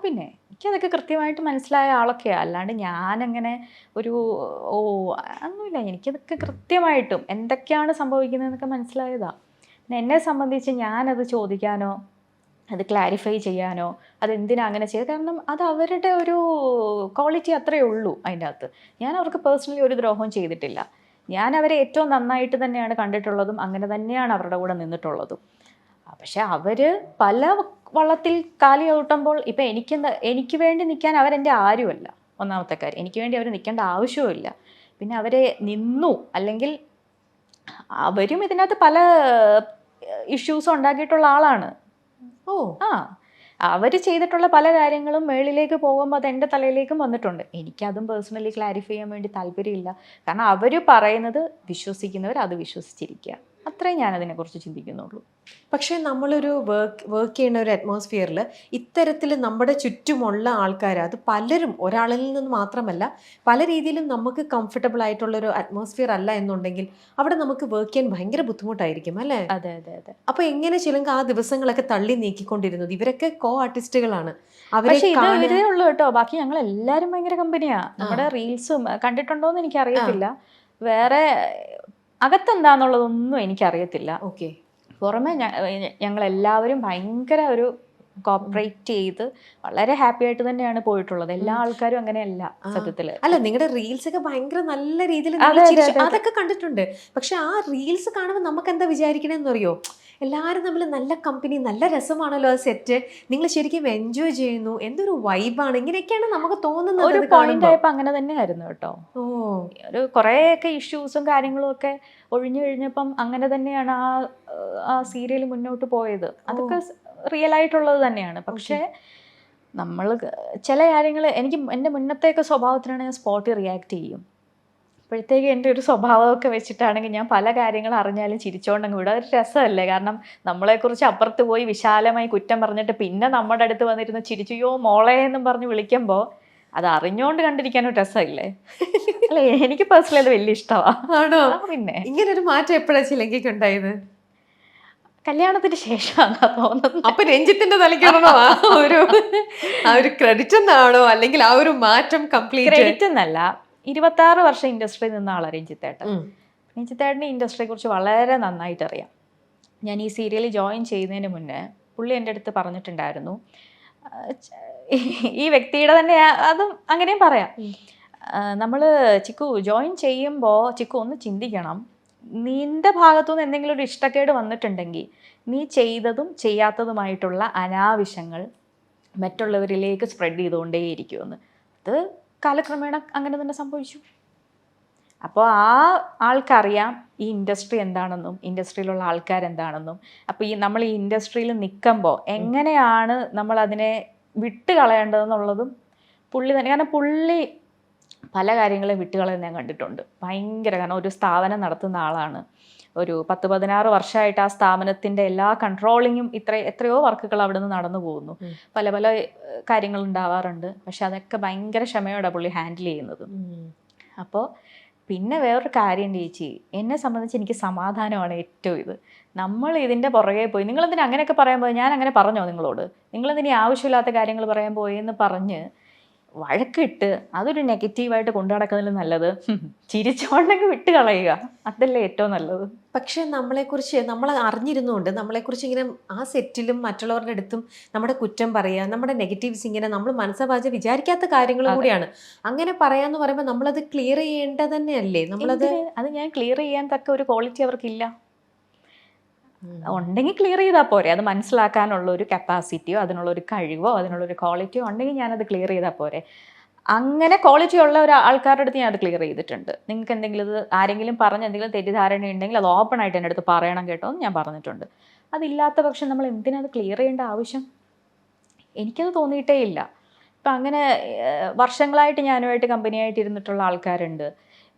പിന്നെ എനിക്കതൊക്കെ കൃത്യമായിട്ട് മനസ്സിലായ ആളൊക്കെയാണ്. അല്ലാണ്ട് ഞാനങ്ങനെ ഒരു ഒന്നുമില്ല. എനിക്കതൊക്കെ കൃത്യമായിട്ടും എന്തൊക്കെയാണ് സംഭവിക്കുന്നതെന്നൊക്കെ മനസ്സിലായതാണ്. പിന്നെ എന്നെ സംബന്ധിച്ച് ഞാനത് ചോദിക്കാനോ അത് ക്ലാരിഫൈ ചെയ്യാനോ അതെന്തിനാ അങ്ങനെ ചെയ്ത്, കാരണം അത് അവരുടെ ഒരു ക്വാളിറ്റി അത്രയേ ഉള്ളൂ അതിൻ്റെ അകത്ത്. ഞാൻ അവർക്ക് പേഴ്സണലി ഒരു ദ്രോഹവും ചെയ്തിട്ടില്ല. ഞാൻ അവരെ ഏറ്റവും നന്നായിട്ട് തന്നെയാണ് കണ്ടിട്ടുള്ളതും അങ്ങനെ തന്നെയാണ് അവരുടെ കൂടെ നിന്നിട്ടുള്ളതും. പക്ഷെ അവർ പല വള്ളത്തിൽ കാലി ഔട്ടുമ്പോൾ ഇപ്പം എനിക്ക് വേണ്ടി നിൽക്കാൻ അവരെൻ്റെ ആരുമല്ല. ഒന്നാമത്തെ കാര്യം, എനിക്ക് വേണ്ടി അവർ നിൽക്കേണ്ട ആവശ്യവുമില്ല. പിന്നെ അവരെ നിന്നു, അല്ലെങ്കിൽ അവരും ഇതിനകത്ത് പല ഇഷ്യൂസും ഉണ്ടാക്കിയിട്ടുള്ള ആളാണ്. അവർ ചെയ്തിട്ടുള്ള പല കാര്യങ്ങളും മേളിലേക്ക് പോകുമ്പോൾ അത് എൻ്റെ തലയിലേക്കും വന്നിട്ടുണ്ട്. എനിക്കതും പേഴ്സണലി ക്ലാരിഫൈ ചെയ്യാൻ വേണ്ടി താല്പര്യമില്ല. കാരണം അവർ പറയുന്നത് വിശ്വസിക്കുന്നവർ അത് വിശ്വസിച്ചിരിക്കുക, അത്രേ ഞാനതിനെക്കുറിച്ച് ചിന്തിക്കുന്നുള്ളൂ. പക്ഷേ നമ്മളൊരു വർക്ക് ചെയ്യുന്ന ഒരു അറ്റ്മോസ്ഫിയറിൽ ഇത്തരത്തിൽ നമ്മുടെ ചുറ്റുമുള്ള ആൾക്കാർ, അത് പലരും ഒരാളിൽ നിന്ന് മാത്രമല്ല പല രീതിയിലും നമുക്ക് കംഫർട്ടബിൾ ആയിട്ടുള്ളൊരു അറ്റ്മോസ്ഫിയർ അല്ല എന്നുണ്ടെങ്കിൽ അവിടെ നമുക്ക് വർക്ക് ചെയ്യാൻ ഭയങ്കര ബുദ്ധിമുട്ടായിരിക്കും അല്ലേ? അതെ അതെ അതെ. അപ്പോൾ എങ്ങനെ ചിലങ്ക ആ ദിവസങ്ങളൊക്കെ തള്ളി നീക്കിക്കൊണ്ടിരുന്നത്? ഇവരൊക്കെ ആർട്ടിസ്റ്റുകളാണ്. പക്ഷേ ഇതേ ഉള്ളൂ കേട്ടോ, ബാക്കി ഞങ്ങൾ എല്ലാവരും ഭയങ്കര കമ്പനിയാ. നമ്മുടെ റീൽസും കണ്ടിട്ടുണ്ടോയെന്ന് എനിക്കറിയത്തില്ല. വേറെ അകത്തെന്താന്നുള്ളതൊന്നും എനിക്കറിയത്തില്ല. ഓക്കെ. പുറമെ ഞങ്ങളെല്ലാവരും ഭയങ്കര ഒരു കോപ്പറേറ്റ് ചെയ്ത് വളരെ ഹാപ്പി ആയിട്ട് തന്നെയാണ് പോയിട്ടുള്ളത്. എല്ലാ ആൾക്കാരും അങ്ങനെയല്ല സത്യത്തില്. അല്ല, നിങ്ങളുടെ റീൽസ് ഒക്കെ ഭയങ്കര നല്ല രീതിയിൽ അതൊക്കെ കണ്ടിട്ടുണ്ട്. പക്ഷെ ആ റീൽസ് കാണുമ്പോൾ നമുക്ക് എന്താ വിചാരിക്കണമെന്ന് അറിയോ? എല്ലാവരും തമ്മിൽ നല്ല കമ്പനി, നല്ല രസമാണല്ലോ ആ സെറ്റ്, നിങ്ങൾ ശരിക്കും എൻജോയ് ചെയ്യുന്നു, എന്തൊരു വൈബാണ്, ഇങ്ങനെയൊക്കെയാണ് നമുക്ക് തോന്നുന്നത്. ഒരു പോയിന്റ് ആയപ്പോൾ അങ്ങനെ തന്നെയായിരുന്നു കേട്ടോ. ഒരു കുറേയൊക്കെ ഇഷ്യൂസും കാര്യങ്ങളും ഒക്കെ ഒഴിഞ്ഞു കഴിഞ്ഞപ്പം അങ്ങനെ തന്നെയാണ് ആ സീരിയൽ മുന്നോട്ട് പോയത്. അതൊക്കെ റിയൽ ആയിട്ടുള്ളത് തന്നെയാണ്. പക്ഷേ നമ്മൾ ചില കാര്യങ്ങൾ എൻ്റെ മുന്നത്തെയൊക്കെ സ്വഭാവത്തിനാണ് ഞാൻ സ്പോട്ടിൽ റിയാക്ട് ചെയ്യും. അപ്പോഴത്തേക്ക് എൻ്റെ ഒരു സ്വഭാവമൊക്കെ വെച്ചിട്ടാണെങ്കിൽ ഞാൻ പല കാര്യങ്ങൾ അറിഞ്ഞാലും ചിരിച്ചോണ്ടങ്ങ് വിടും. അതൊരു രസമല്ലേ? കാരണം നമ്മളെക്കുറിച്ച് അപ്പുറത്ത് പോയി വിശാലമായി കുറ്റം പറഞ്ഞിട്ട് പിന്നെ നമ്മുടെ അടുത്ത് വന്നിരുന്ന് ചിരിച്ചുയോ മോളെ എന്നും പറഞ്ഞ് വിളിക്കുമ്പോൾ അത് അറിഞ്ഞുകൊണ്ട് കണ്ടിരിക്കാനൊരു രസമില്ലേ? അല്ലേ? എനിക്ക് പേഴ്സണലി അത് വലിയ ഇഷ്ടമാണ്. പിന്നെ ഇങ്ങനൊരു മാറ്റം എപ്പോഴാണ് ചിലങ്കയ്ക്ക് ഉണ്ടായത്? കല്യാണത്തിന് ശേഷമാണെന്നാ തോന്നുന്നത്. അപ്പൊ രഞ്ജിത്തിന്റെ തലയ്ക്കാണോ ആ ഒരു ക്രെഡിറ്റ് എന്നാണോ, അല്ലെങ്കിൽ ആ ഒരു മാറ്റം കംപ്ലീറ്റ്? ക്രെഡിറ്റ് എന്നല്ല, 26 വർഷം ഇൻഡസ്ട്രിയിൽ നിന്ന ആളാണ് രഞ്ജിത്തേട്ടൻ. രഞ്ജിത്തേട്ടന് ഇൻഡസ്ട്രിയെ കുറിച്ച് വളരെ നന്നായിട്ട് അറിയാം. ഞാൻ ഈ സീരിയലിൽ ജോയിൻ ചെയ്യുന്നതിന് മുന്നേ പുള്ളി എൻ്റെ അടുത്ത് പറഞ്ഞിട്ടുണ്ടായിരുന്നു, ഈ വ്യക്തിയുടെ തന്നെ അതും അങ്ങനെയും പറയാം, നമ്മൾ ചിക്കു ജോയിൻ ചെയ്യുമ്പോൾ ചിക്കു ഒന്ന് ചിന്തിക്കണം, നിന്റെ ഭാഗത്തുനിന്ന് എന്തെങ്കിലും ഒരു ഇഷ്ടക്കേട് വന്നിട്ടുണ്ടെങ്കിൽ നീ ചെയ്തതും ചെയ്യാത്തതുമായിട്ടുള്ള അനാവശ്യങ്ങൾ മറ്റുള്ളവരിലേക്ക് സ്പ്രെഡ് ചെയ്തുകൊണ്ടേയിരിക്കുമെന്ന്. അത് കാലക്രമേണ അങ്ങനെ തന്നെ സംഭവിച്ചു. അപ്പോൾ ആ ആൾക്കറിയാം ഈ ഇൻഡസ്ട്രി എന്താണെന്നും ഇൻഡസ്ട്രിയിലുള്ള ആൾക്കാരെന്താണെന്നും. അപ്പോൾ നമ്മൾ ഈ ഇൻഡസ്ട്രിയിൽ നിൽക്കുമ്പോൾ എങ്ങനെയാണ് നമ്മൾ അതിനെ വിട്ട് കളയേണ്ടതെന്നുള്ളതും പുള്ളി തന്നെ. കാരണം പുള്ളി പല കാര്യങ്ങളും വിട്ടുകളയാൻ ഞാൻ കണ്ടിട്ടുണ്ട്. ഭയങ്കര, കാരണം ഒരു സ്ഥാപനം നടത്തുന്ന ആളാണ്. ഒരു 10-16 വർഷമായിട്ട് ആ സ്ഥാപനത്തിൻ്റെ എല്ലാ കൺട്രോളിങ്ങും എത്രയോ വർക്കുകൾ അവിടെ നിന്ന് നടന്നു പോകുന്നു. പല പല കാര്യങ്ങൾ ഉണ്ടാവാറുണ്ട്. പക്ഷെ അതൊക്കെ ഭയങ്കര ക്ഷമയോടെ പുള്ളി ഹാൻഡിൽ ചെയ്യുന്നത്. അപ്പോൾ പിന്നെ വേറൊരു കാര്യം ചേച്ചി, എന്നെ സംബന്ധിച്ച് എനിക്ക് സമാധാനമാണ് ഏറ്റവും ഇത്. നമ്മൾ ഇതിൻ്റെ പുറകെ പോയി നിങ്ങളെന്തിനാ അങ്ങനെയൊക്കെ പറയാൻ പോയി, ഞാൻ അങ്ങനെ പറഞ്ഞോ നിങ്ങളോട്, നിങ്ങളെന്തിനാ ആവശ്യമില്ലാത്ത കാര്യങ്ങൾ പറയാൻ പോയി എന്ന് പറഞ്ഞ് വഴക്കിട്ട് അതൊരു നെഗറ്റീവായിട്ട് കൊണ്ടു നടക്കുന്നതിൽ നല്ലത് ചിരിച്ചോണ്ടെങ്കിൽ വിട്ട് കളയുക, അതല്ലേ ഏറ്റവും നല്ലത്. പക്ഷെ നമ്മളെക്കുറിച്ച് നമ്മൾ അറിഞ്ഞിരുന്നുകൊണ്ട് നമ്മളെക്കുറിച്ച് ഇങ്ങനെ ആ സെറ്റിലും മറ്റുള്ളവരുടെ അടുത്തും നമ്മുടെ കുറ്റം പറയുക, നമ്മുടെ നെഗറ്റീവ്സ് ഇങ്ങനെ നമ്മൾ മനസ്സവാച വിചാരിക്കാത്ത കാര്യങ്ങളും കൂടിയാണ്. അങ്ങനെ പറയാന്ന് പറയുമ്പോൾ നമ്മളത് ക്ലിയർ ചെയ്യേണ്ടത് തന്നെയല്ലേ? അത് ഞാൻ ക്ലിയർ ചെയ്യാൻ തക്ക ഒരു ക്വാളിറ്റി അവർക്കില്ല. ഉണ്ടെങ്കിൽ ക്ലിയർ ചെയ്താൽ പോരെ. അത് മനസ്സിലാക്കാനുള്ള ഒരു കപ്പാസിറ്റിയോ അതിനുള്ളൊരു കഴിവോ അതിനുള്ളൊരു ക്വാളിറ്റിയോ ഉണ്ടെങ്കിൽ ഞാനത് ക്ലിയർ ചെയ്താൽ പോരെ. അങ്ങനെ ക്വാളിറ്റി ഉള്ള ഒരു ആൾക്കാരുടെ അടുത്ത് ഞാൻ അത് ക്ലിയർ ചെയ്തിട്ടുണ്ട്. നിങ്ങൾക്ക് എന്തെങ്കിലും ഇത് ആരെങ്കിലും പറഞ്ഞ് എന്തെങ്കിലും തെറ്റിദ്ധാരണ ഉണ്ടെങ്കിൽ അത് ഓപ്പണായിട്ട് എൻ്റെ അടുത്ത് പറയണം കേട്ടോ എന്ന് ഞാൻ പറഞ്ഞിട്ടുണ്ട്. അതില്ലാത്ത പക്ഷം നമ്മൾ എന്തിനാ അത് ക്ലിയർ ചെയ്യേണ്ട ആവശ്യം? എനിക്കത് തോന്നിയിട്ടേ ഇല്ല. ഇപ്പം അങ്ങനെ വർഷങ്ങളായിട്ട് ഞാനുമായിട്ട് കമ്പനിയായിട്ട് ഇരുന്നിട്ടുള്ള ആൾക്കാരുണ്ട്.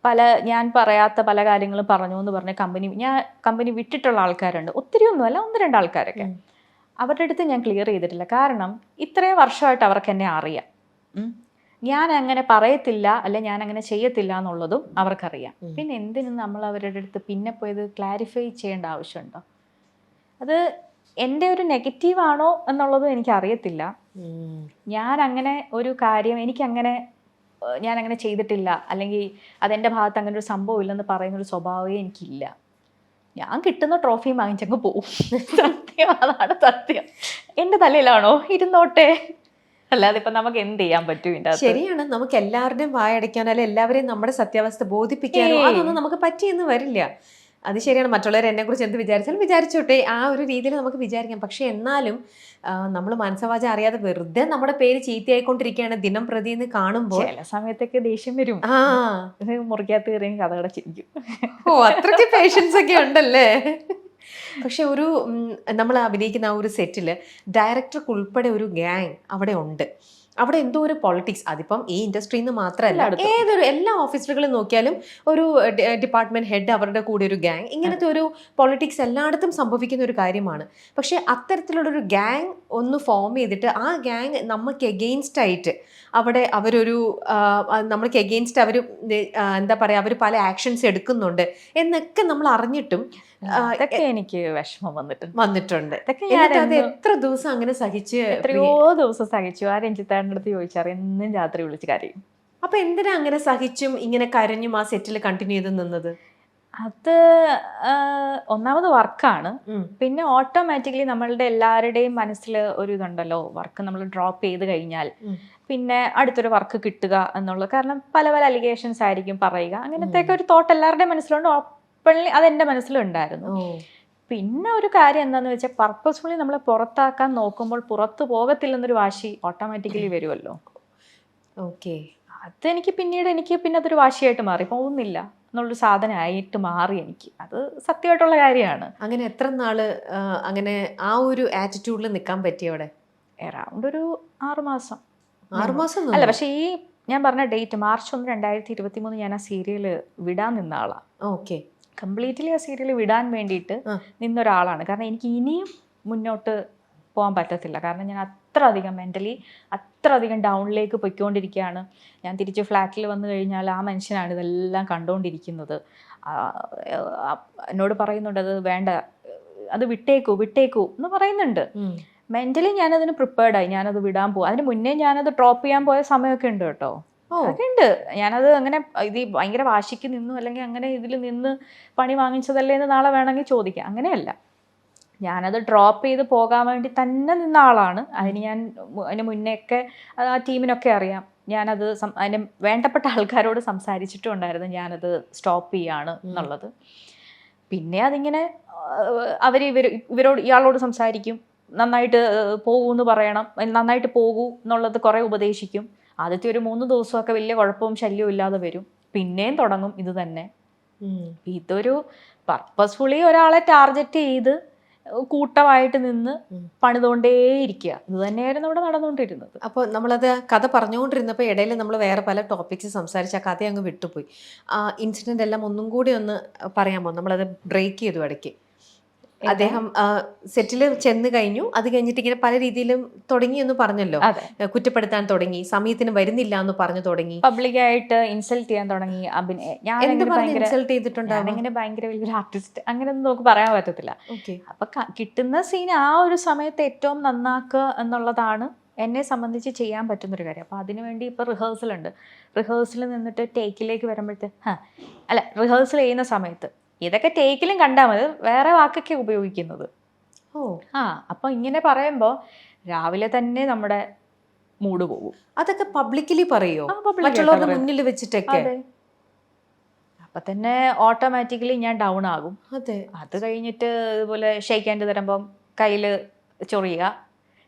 ഞാൻ പറയാത്ത പല കാര്യങ്ങളും പറഞ്ഞു എന്ന് പറഞ്ഞ് കമ്പനി വിട്ടിട്ടുള്ള ആൾക്കാരുണ്ട്. ഒത്തിരിയൊന്നുമല്ല, 1-2 ആൾക്കാരൊക്കെ. അവരുടെ അടുത്ത് ഞാൻ ക്ലിയർ ചെയ്തിട്ടില്ല. കാരണം ഇത്രയും വർഷമായിട്ട് അവർക്ക് എന്നെ അറിയാം. ഞാൻ അങ്ങനെ പറയത്തില്ല, അല്ലെ ഞാൻ അങ്ങനെ ചെയ്യത്തില്ല എന്നുള്ളതും അവർക്കറിയാം. പിന്നെ എന്തിനും നമ്മൾ അവരുടെ അടുത്ത് പിന്നെ പോയത് ക്ലാരിഫൈ ചെയ്യേണ്ട ആവശ്യമുണ്ടോ? അത് എൻ്റെ ഒരു നെഗറ്റീവ് ആണോ എന്നുള്ളതും എനിക്കറിയത്തില്ല. ഞാൻ അങ്ങനെ ഒരു കാര്യം ഞാൻ അങ്ങനെ ചെയ്തിട്ടില്ല, അല്ലെങ്കിൽ അതെൻ്റെ ഭാഗത്ത് അങ്ങനെ ഒരു സംഭവം ഇല്ലെന്ന് പറയുന്നൊരു സ്വഭാവമേ എനിക്കില്ല. ഞാൻ കിട്ടുന്ന ട്രോഫി വാങ്ങിച്ചങ്ങ് പോവും. സത്യം, അതാണ് സത്യം. എൻ്റെ തലയിലാണോ ഇരുന്നോട്ടെ, അല്ലാതെ ഇപ്പം നമുക്ക് എന്ത് ചെയ്യാൻ പറ്റും ഇതിൻ്റെ അകത്ത്? ശരിയാണ്, നമുക്ക് എല്ലാവരുടെയും വായടയ്ക്കാനോ അല്ലെ എല്ലാവരെയും നമ്മുടെ സത്യാവസ്ഥ ബോധിപ്പിക്കാനോ അതൊന്നും നമുക്ക് പറ്റിയെന്ന് വരില്ല. അത് ശരിയാണ്. മറ്റുള്ളവർ എന്നെ കുറിച്ച് എന്ത് വിചാരിച്ചാലും വിചാരിച്ചോട്ടെ, ആ ഒരു രീതിയിൽ നമുക്ക് വിചാരിക്കാം. പക്ഷെ എന്നാലും നമ്മൾ മനസ്സവാചം അറിയാതെ വെറുതെ നമ്മുടെ പേര് ചീത്തയായിക്കൊണ്ടിരിക്കുകയാണ് ദിനം പ്രതി എന്ന് കാണുമ്പോൾ ചില സമയത്തൊക്കെ ദേഷ്യം വരും. മുറിക്കകത്ത് കയറി കഥ കടച്ചിരിക്കും. ഓ, അത്രയ്ക്ക് പേഷ്യൻസ് ഒക്കെ ഉണ്ടല്ലേ. പക്ഷെ ഒരു നമ്മൾ അഭിനയിക്കുന്ന ആ ഒരു സെറ്റിൽ ഡയറക്ടർക്ക് ഉൾപ്പെടെ ഒരു ഗ്യാങ് അവിടെ ഉണ്ട്. അവിടെ എന്തോ ഒരു പൊളിറ്റിക്സ്, അതിപ്പം ഈ ഇൻഡസ്ട്രിയിൽ നിന്ന് മാത്രമല്ല, ഏതൊരു എല്ലാ ഓഫീസുകളിലും നോക്കിയാലും ഒരു ഡിപ്പാർട്ട്മെന്റ് ഹെഡ് അവരുടെ കൂടെ ഒരു ഗ്യാങ്, ഇങ്ങനത്തെ ഒരു പൊളിറ്റിക്സ് എല്ലായിടത്തും സംഭവിക്കുന്ന ഒരു കാര്യമാണ്. പക്ഷെ അത്തരത്തിലുള്ളൊരു ഗ്യാങ് ഒന്ന് ഫോം ചെയ്തിട്ട് ആ ഗ്യാങ് നമുക്ക് എഗെയിൻസ്റ്റ് ആയിട്ട് അവിടെ അവരൊരു നമ്മൾക്ക് എഗെയിൻസ്റ്റ് അവർ എന്താ പറയുക, അവർ പല ആക്ഷൻസ് എടുക്കുന്നുണ്ട് എന്നൊക്കെ നമ്മൾ അറിഞ്ഞിട്ടും അതൊക്കെ എനിക്ക് വിഷമം വന്നിട്ടുണ്ട്. അത് എത്ര ദിവസം അങ്ങനെ സഹിച്ച്, എത്രയോ ദിവസം സഹിച്ചു. ആ രഞ്ജിത്താൻ്റെ അടുത്ത് ചോദിച്ചാൽ എന്നും രാത്രി വിളിച്ച് കരയും. അപ്പൊ എന്തിനാ അങ്ങനെ സഹിച്ചും ഇങ്ങനെ കരഞ്ഞും ആ സെറ്റിൽ കണ്ടിന്യൂ ചെയ്ത് നിന്നത്? അത് ഒന്നാമത് വർക്കാണ്. പിന്നെ ഓട്ടോമാറ്റിക്കലി നമ്മളുടെ എല്ലാവരുടെയും മനസ്സിൽ ഒരു ഇതുണ്ടല്ലോ, വർക്ക് നമ്മൾ ഡ്രോപ്പ് ചെയ്ത് കഴിഞ്ഞാൽ പിന്നെ അടുത്തൊരു വർക്ക് കിട്ടുക എന്നുള്ളത്. കാരണം പല പല അലിഗേഷൻസ് ആയിരിക്കും പറയുക, അങ്ങനത്തെ ഒക്കെ ഒരു തോട്ട് എല്ലാവരുടെയും മനസ്സിലുണ്ട്. ഓപ്പൺലി അതെൻ്റെ മനസ്സിലുണ്ടായിരുന്നു. പിന്നെ ഒരു കാര്യം എന്താണെന്ന് വെച്ചാൽ, പർപ്പസ്ഫുള്ളി നമ്മളെ പുറത്താക്കാൻ നോക്കുമ്പോൾ പുറത്തു പോകത്തില്ലെന്നൊരു വാശി ഓട്ടോമാറ്റിക്കലി വരുമല്ലോ. ഓക്കെ, അതെനിക്ക് പിന്നെ അതൊരു വാശിയായിട്ട് മാറി. പോകുന്നില്ല എന്നുള്ളൊരു സാധനമായിട്ട് മാറി എനിക്ക്. അത് സത്യമായിട്ടുള്ള കാര്യമാണ്. അങ്ങനെ എത്ര നാള് അങ്ങനെ ആ ഒരു ആറ്റിറ്റ്യൂഡിൽ നിൽക്കാൻ പറ്റിയവിടെ? അറൗണ്ട് ഒരു 6 മാസം. 6 മാസം അല്ല, പക്ഷെ ഈ ഞാൻ പറഞ്ഞ ഡേറ്റ് March 1, 2023 ഞാൻ ആ സീരിയൽ വിടാൻ നിന്ന ആളാണ്. ഓക്കെ, കംപ്ലീറ്റ്ലി ആ സീരിയൽ വിടാൻ വേണ്ടിയിട്ട് നിന്നൊരാളാണ്. കാരണം എനിക്ക് ഇനിയും മുന്നോട്ട് പോകാൻ പറ്റത്തില്ല. കാരണം ഞാൻ അത്രയധികം മെൻ്റലി അത്രയധികം ഡൗണിലേക്ക് പൊയ്ക്കൊണ്ടിരിക്കുകയാണ്. ഞാൻ തിരിച്ച് ഫ്ലാറ്റിൽ വന്നു കഴിഞ്ഞാൽ ആ മനുഷ്യനാണ് ഇതെല്ലാം കണ്ടുകൊണ്ടിരിക്കുന്നത്. എന്നോട് പറയുന്നുണ്ട്, അത് വേണ്ട, അത് വിട്ടേക്കൂ എന്ന് പറയുന്നുണ്ട്. മെൻ്റലി ഞാനതിന് പ്രിപ്പയർഡായി, ഞാനത് വിടാൻ പോകും. അതിന് മുന്നേ ഞാനത് ഡ്രോപ്പ് ചെയ്യാൻ പോയ സമയമൊക്കെ ഉണ്ട് കേട്ടോ. അതൊക്കെ ഉണ്ട്. ഞാനത് അങ്ങനെ ഇത് ഭയങ്കര വാശിക്ക് നിന്നു, അല്ലെങ്കിൽ അങ്ങനെ ഇതിൽ നിന്ന് പണി വാങ്ങിച്ചതല്ലേ എന്ന് നാളെ വേണമെങ്കിൽ ചോദിക്കാം. അങ്ങനെയല്ല, ഞാനത് ഡ്രോപ്പ് ചെയ്ത് പോകാൻ വേണ്ടി തന്നെ നിന്ന ആളാണ്. അതിന് മുന്നേയൊക്കെ ആ ടീമിനൊക്കെ അറിയാം. ഞാനത് അതിന് വേണ്ടപ്പെട്ട ആൾക്കാരോട് സംസാരിച്ചിട്ടും ഉണ്ടായിരുന്നു ഞാനത് സ്റ്റോപ്പ് ചെയ്യാണ് എന്നുള്ളത്. പിന്നെ അതിങ്ങനെ ഇയാളോട് സംസാരിക്കും, നന്നായിട്ട് പോകൂന്ന് പറയണം, നന്നായിട്ട് പോകൂ എന്നുള്ളത് കുറേ ഉപദേശിക്കും. ആദ്യത്തെ ഒരു 3 ദിവസമൊക്കെ വലിയ കുഴപ്പവും ശല്യവും ഇല്ലാതെ വരും. പിന്നെയും തുടങ്ങും ഇത് തന്നെ. ഇതൊരു പർപ്പസ്ഫുള്ളി ഒരാളെ ടാർഗറ്റ് ചെയ്ത് കൂട്ടമായിട്ട് നിന്ന് പണിതുകൊണ്ടേയിരിക്കുക. ഇത് തന്നെയായിരുന്നു ഇവിടെ നടന്നുകൊണ്ടിരുന്നത്. അപ്പോൾ നമ്മളത് കഥ പറഞ്ഞുകൊണ്ടിരുന്നപ്പോൾ ഇടയിൽ നമ്മൾ വേറെ പല ടോപ്പിക്സ് സംസാരിച്ച കഥ അങ്ങ് വിട്ടുപോയി. ആ ഇൻസിഡൻ്റ് എല്ലാം ഒന്നും കൂടി ഒന്ന് പറയാമോ? നമ്മളത് ബ്രേക്ക് ചെയ്തു ഇടയ്ക്ക്. അദ്ദേഹം സെറ്റിൽ ചെന്ന് കഴിഞ്ഞു, അത് കഴിഞ്ഞിട്ട് ഇങ്ങനെ പല രീതിയിലും തുടങ്ങി എന്ന് പറഞ്ഞല്ലോ. കുറ്റപ്പെടുത്താൻ തുടങ്ങി, സമയത്തിന് വരുന്നില്ല എന്ന് പറഞ്ഞു തുടങ്ങി, പബ്ലിക്കായിട്ട് ഇൻസൾട്ട് ചെയ്യാൻ തുടങ്ങി. ഇൻസൾട്ട് ചെയ്തിട്ടുണ്ടാവും. അങ്ങനെ ഭയങ്കര വലിയൊരു ആർട്ടിസ്റ്റ് അങ്ങനെയൊന്നും നമുക്ക് പറയാൻ പറ്റത്തില്ല. അപ്പൊ കിട്ടുന്ന സീൻ ആ ഒരു സമയത്ത് ഏറ്റവും നന്നാക്കുക എന്നുള്ളതാണ് എന്നെ സംബന്ധിച്ച് ചെയ്യാൻ പറ്റുന്നൊരു കാര്യം. അപ്പോൾ അതിനുവേണ്ടി ഇപ്പോൾ റിഹേഴ്സൽ ഉണ്ട്. റിഹേഴ്സൽ നിന്നിട്ട് ടേക്കിലേക്ക് വരുമ്പോഴത്തെ റിഹേഴ്സൽ ചെയ്യുന്ന സമയത്ത് ഇതൊക്കെ ടേക്കിലും കണ്ടാൽ മതി, വേറെ വാക്കൊക്കെ ഉപയോഗിക്കുന്നത്. അപ്പോൾ ഇങ്ങനെ പറയുമ്പോൾ രാവിലെ തന്നെ നമ്മുടെ മൂഡ് പോകും. അതൊക്കെ പബ്ലിക്കലി പറയോ? മറ്റുള്ളവരുടെ മുന്നിൽ വെച്ചിട്ടൊക്കെ? അപ്പം തന്നെ ഓട്ടോമാറ്റിക്കലി ഞാൻ ഡൗൺ ആകും. അത് കഴിഞ്ഞിട്ട് ഇതുപോലെ ഷെയ്ക്ക് ഹാൻഡ് തരുമ്പം കയ്യിൽ ചൊറിയുക,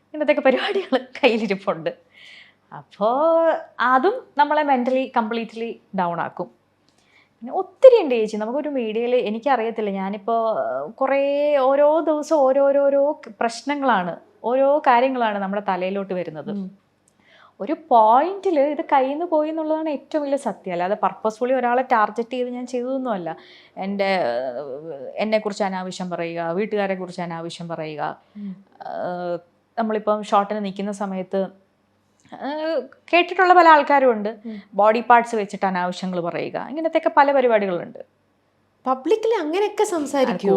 ഇങ്ങനത്തെയൊക്കെ പരിപാടികൾ കയ്യിലിരിപ്പുണ്ട്. അപ്പോൾ അതും നമ്മളെ മെൻ്റലി കംപ്ലീറ്റ്ലി ഡൗൺ ആക്കും. പിന്നെ ഒത്തിരി ഉണ്ട് ചേച്ചി. നമുക്കൊരു മീഡിയയിൽ എനിക്കറിയത്തില്ല, ഞാനിപ്പോൾ കുറേ ഓരോ ദിവസം ഓരോരോ പ്രശ്നങ്ങളാണ്, ഓരോ കാര്യങ്ങളാണ് നമ്മുടെ തലയിലോട്ട് വരുന്നത്. ഒരു പോയിന്റിൽ ഇത് കയ്യിൽ നിന്ന് പോയി എന്നുള്ളതാണ് ഏറ്റവും വലിയ സത്യം. അല്ലാതെ പർപ്പസ്ഫുള്ളി ഒരാളെ ടാർഗറ്റ് ചെയ്ത് ഞാൻ ചെയ്തതൊന്നുമല്ല. എന്നെക്കുറിച്ച് അനാവശ്യം പറയുക, വീട്ടുകാരെ കുറിച്ച് അനാവശ്യം പറയുക, നമ്മളിപ്പം ഷോട്ടിന് നിൽക്കുന്ന സമയത്ത് കേട്ടിട്ടുള്ള പല ആൾക്കാരും ഉണ്ട്, ബോഡി പാർട്സ് വെച്ചിട്ട് അനാവശ്യങ്ങൾ പറയുക, ഇങ്ങനത്തെയൊക്കെ പല പരിപാടികളുണ്ട്. പബ്ലിക്കിൽ അങ്ങനെയൊക്കെ സംസാരിക്കും.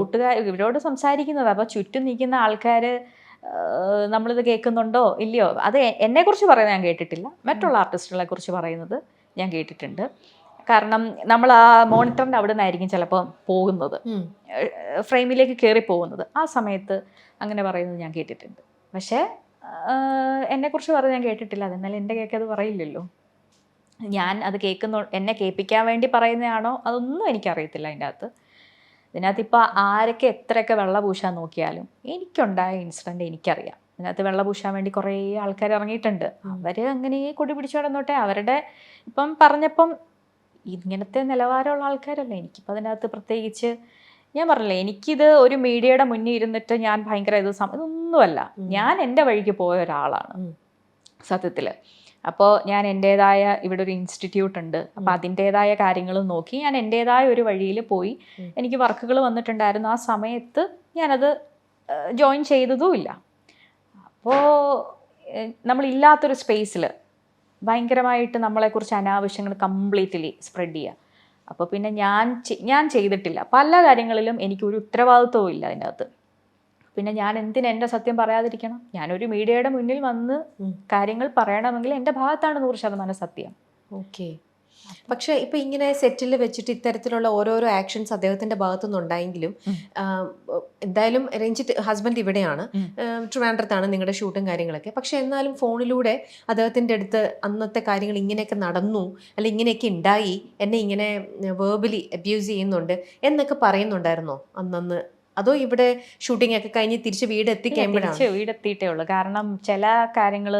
ഇവരോട് സംസാരിക്കുന്നത്. അപ്പോൾ ചുറ്റും നിൽക്കുന്ന ആൾക്കാർ നമ്മളിത് കേൾക്കുന്നുണ്ടോ ഇല്ലയോ, അത് എന്നെക്കുറിച്ച് പറയുന്നത് ഞാൻ കേട്ടിട്ടില്ല. മറ്റുള്ള ആർട്ടിസ്റ്റുകളെ കുറിച്ച് പറയുന്നത് ഞാൻ കേട്ടിട്ടുണ്ട്. കാരണം നമ്മൾ ആ മോണിറ്ററിൻ്റെ അവിടെ നിന്നായിരിക്കും ചിലപ്പോൾ പോകുന്നത്, ഫ്രെയിമിലേക്ക് കയറി പോകുന്നത്. ആ സമയത്ത് അങ്ങനെ പറയുന്നത് ഞാൻ കേട്ടിട്ടുണ്ട്. പക്ഷേ എന്നെക്കുറിച്ച് പറയുന്നത് ഞാൻ കേട്ടിട്ടില്ല. അതെന്നാലും എൻ്റെ കേൾക്കത് പറയില്ലല്ലോ. ഞാൻ അത് എന്നെ കേൾപ്പിക്കാൻ വേണ്ടി പറയുന്നതാണോ അതൊന്നും എനിക്കറിയത്തില്ല. ഇതിനകത്ത് ഇപ്പോൾ ആരൊക്കെ എത്രയൊക്കെ വെള്ള പൂശാൻ നോക്കിയാലും എനിക്കുണ്ടായ ഇൻസിഡൻറ്റ് എനിക്കറിയാം. ഇതിനകത്ത് വെള്ള പൂശാൻ വേണ്ടി കുറേ ആൾക്കാർ ഇറങ്ങിയിട്ടുണ്ട്. അവർ അങ്ങനെ കൊടി പിടിച്ചു കിടന്നോട്ടെ. അവരുടെ ഇപ്പം പറഞ്ഞപ്പം ഇങ്ങനത്തെ നിലവാരമുള്ള ആൾക്കാരല്ലേ. എനിക്കിപ്പോൾ അതിനകത്ത് പ്രത്യേകിച്ച് ഞാൻ പറഞ്ഞില്ലേ, എനിക്കിത് ഒരു മീഡിയയുടെ മുന്നിൽ ഇരുന്നിട്ട് ഞാൻ ഭയങ്കര ഇതൊന്നുമല്ല. ഞാൻ എൻ്റെ വഴിക്ക് പോയ ഒരാളാണ് സത്യത്തിൽ. അപ്പോൾ ഞാൻ എൻ്റേതായ ഇവിടെ ഒരു ഇൻസ്റ്റിറ്റ്യൂട്ട് ഉണ്ട്. അപ്പോൾ അതിൻ്റേതായ കാര്യങ്ങൾ നോക്കി ഞാൻ എൻ്റേതായ ഒരു വഴിയിൽ പോയി. എനിക്ക് വർക്കുകൾ വന്നിട്ടുണ്ടായിരുന്നു. ആ സമയത്ത് ഞാനത് ജോയിൻ ചെയ്തതുമില്ല. അപ്പോൾ നമ്മളില്ലാത്തൊരു സ്പേസിൽ ഭയങ്കരമായിട്ട് നമ്മളെക്കുറിച്ച് അനാവശ്യങ്ങൾ കംപ്ലീറ്റ്ലി സ്പ്രെഡ് ചെയ്യുക. അപ്പോൾ പിന്നെ ഞാൻ ചെയ്തിട്ടില്ല. പല കാര്യങ്ങളിലും എനിക്കൊരു ഉത്തരവാദിത്വവും ഇല്ല അതിനകത്ത്. പിന്നെ ഞാൻ എന്തിന് എൻ്റെ സത്യം പറയാതിരിക്കണം? ഞാനൊരു മീഡിയയുടെ മുന്നിൽ വന്ന് കാര്യങ്ങൾ പറയണമെങ്കിൽ എൻ്റെ ഭാഗത്താണ് 100% സത്യം. ഓക്കെ. പക്ഷെ ഇപ്പൊ ഇങ്ങനെ സെറ്റിൽ വെച്ചിട്ട് ഇത്തരത്തിലുള്ള ഓരോരോ ആക്ഷൻസ് അദ്ദേഹത്തിന്റെ ഭാഗത്തുനിന്ന് ഉണ്ടായെങ്കിലും എന്തായാലും രഞ്ജിത്ത് ഹസ്ബൻഡ് ഇവിടെയാണ്, ട്രിവാൻഡ്രത്താണ് നിങ്ങളുടെ ഷൂട്ടും കാര്യങ്ങളൊക്കെ. പക്ഷെ എന്നാലും ഫോണിലൂടെ അദ്ദേഹത്തിന്റെ അടുത്ത് അന്നത്തെ കാര്യങ്ങൾ ഇങ്ങനെയൊക്കെ നടന്നു, അല്ലെ ഇങ്ങനെയൊക്കെ ഉണ്ടായി, എന്നെ ഇങ്ങനെ വേർബലി അബ്യൂസ് ചെയ്യുന്നുണ്ട് എന്നൊക്കെ പറയുന്നുണ്ടായിരുന്നോ അന്നന്ന്? അതോ ഇവിടെ ഷൂട്ടിംഗ് ഒക്കെ കഴിഞ്ഞ് തിരിച്ച് വീടെത്തിയിട്ടേ ഉള്ളൂ. കാരണം ചില കാര്യങ്ങൾ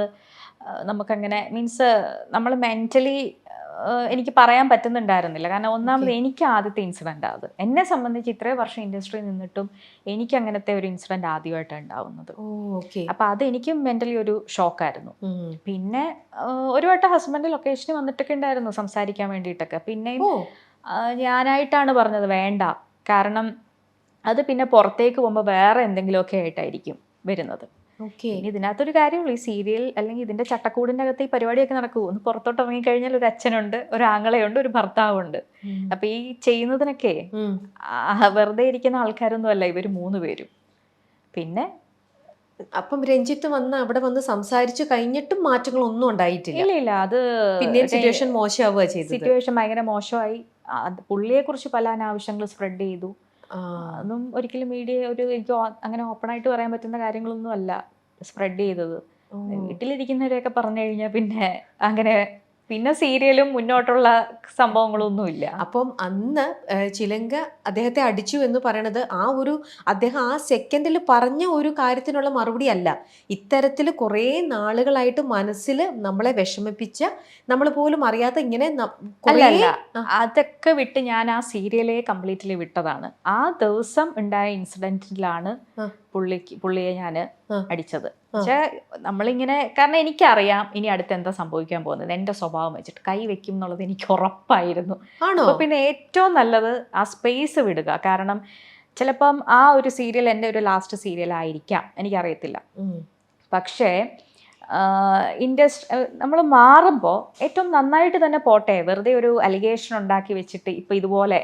നമുക്കങ്ങനെ മീൻസ് നമ്മൾ മെൻ്റലി എനിക്ക് പറയാൻ പറ്റുന്നുണ്ടായിരുന്നില്ല. കാരണം ഒന്നാമത് എനിക്ക് ആദ്യത്തെ ഇൻസിഡൻ്റ് അത്. എന്നെ സംബന്ധിച്ച് ഇത്രയും വർഷം ഇൻഡസ്ട്രിയിൽ നിന്നിട്ടും എനിക്ക് അങ്ങനത്തെ ഒരു ഇൻസിഡൻറ്റ് ആദ്യമായിട്ടാണ് ഉണ്ടാവുന്നത്. അപ്പം അത് എനിക്ക് മെൻ്റലി ഒരു ഷോക്കായിരുന്നു. പിന്നെ ഒരു വട്ടം ഹസ്ബൻഡ് ലൊക്കേഷന് വന്നിട്ടൊക്കെ ഉണ്ടായിരുന്നു സംസാരിക്കാൻ വേണ്ടിയിട്ടൊക്കെ. പിന്നെയും ഞാനായിട്ടാണ് പറഞ്ഞത് വേണ്ട. കാരണം അത് പിന്നെ പുറത്തേക്ക് പോകുമ്പോൾ വേറെ എന്തെങ്കിലുമൊക്കെ ആയിട്ടായിരിക്കും വരുന്നത്. ഇനി ഇതിനകത്തൊരു കാര്യമുള്ളൂ, ഈ സീരിയൽ അല്ലെങ്കിൽ ഇതിന്റെ ചട്ടക്കൂടിൻ്റെ അകത്ത് ഈ പരിപാടിയൊക്കെ നടക്കൂ. ഒന്ന് പുറത്തോട്ട് ഇറങ്ങിക്കഴിഞ്ഞാൽ ഒരു അച്ഛനുണ്ട്, ഒരു ആങ്ങളയുണ്ട്, ഒരു ഭർത്താവുണ്ട്. അപ്പൊ ഈ ചെയ്യുന്നതിനൊക്കെ വെറുതെ ഇരിക്കുന്ന ആൾക്കാരൊന്നും അല്ല ഇവർ 3 പേരും. പിന്നെ അപ്പം രഞ്ജിത്ത് വന്ന് അവിടെ വന്ന് സംസാരിച്ചു കഴിഞ്ഞിട്ടും മാറ്റങ്ങളൊന്നും ഉണ്ടായിട്ടില്ല. ഇല്ല. അത് പിന്നെ സിറ്റുവേഷൻ മോശമാവുക ചെയ്തു. സിറ്റുവേഷൻ ഭയങ്കര മോശമായി. പുള്ളിയെ കുറിച്ച് പല അനാവശ്യങ്ങൾ സ്പ്രെഡ് ചെയ്തു. അതൊന്നും ഒരിക്കലും മീഡിയ എനിക്ക് അങ്ങനെ ഓപ്പണായിട്ട് പറയാൻ പറ്റുന്ന കാര്യങ്ങളൊന്നും അല്ല സ്പ്രെഡ് ചെയ്തത്. വീട്ടിലിരിക്കുന്നവരെയൊക്കെ പറഞ്ഞു കഴിഞ്ഞാൽ പിന്നെ സീരിയലും മുന്നോട്ടുള്ള സംഭവങ്ങളൊന്നുമില്ല. അപ്പം അന്ന് ചിലങ്ക അദ്ദേഹത്തെ അടിച്ചു എന്ന് പറയണത് അദ്ദേഹം ആ സെക്കൻഡിൽ പറഞ്ഞ ഒരു കാര്യത്തിനുള്ള മറുപടി അല്ല. ഇത്തരത്തിൽ കുറേ നാളുകളായിട്ട് മനസ്സിൽ നമ്മളെ വിഷമിപ്പിച്ച, നമ്മൾ പോലും അറിയാത്ത ഇങ്ങനെ അതൊക്കെ വിട്ട് ഞാൻ ആ സീരിയലെ കംപ്ലീറ്റ്ലി വിട്ടതാണ്. ആ ദിവസം ഉണ്ടായ ഇൻസിഡന്റിലാണ് പുള്ളിയെ ഞാൻ അടിച്ചത്. പക്ഷെ നമ്മളിങ്ങനെ, കാരണം എനിക്കറിയാം ഇനി അടുത്ത് എന്താ സംഭവിക്കാൻ പോകുന്നത്. എൻ്റെ സ്വഭാവം വെച്ചിട്ട് കൈ വെക്കും എന്നുള്ളത് എനിക്ക് ഉറപ്പായിരുന്നു. അപ്പോൾ പിന്നെ ഏറ്റവും നല്ലത് ആ സ്പേസ് വിടുക. കാരണം ചിലപ്പം ആ ഒരു സീരിയൽ എൻ്റെ ഒരു ലാസ്റ്റ് സീരിയൽ ആയിരിക്കാം, എനിക്കറിയത്തില്ല. പക്ഷേ നമ്മൾ മാറുമ്പോൾ ഏറ്റവും നന്നായിട്ട് തന്നെ പോട്ടെ. വെറുതെ ഒരു അലിഗേഷൻ ഉണ്ടാക്കി വെച്ചിട്ട് ഇപ്പം ഇതുപോലെ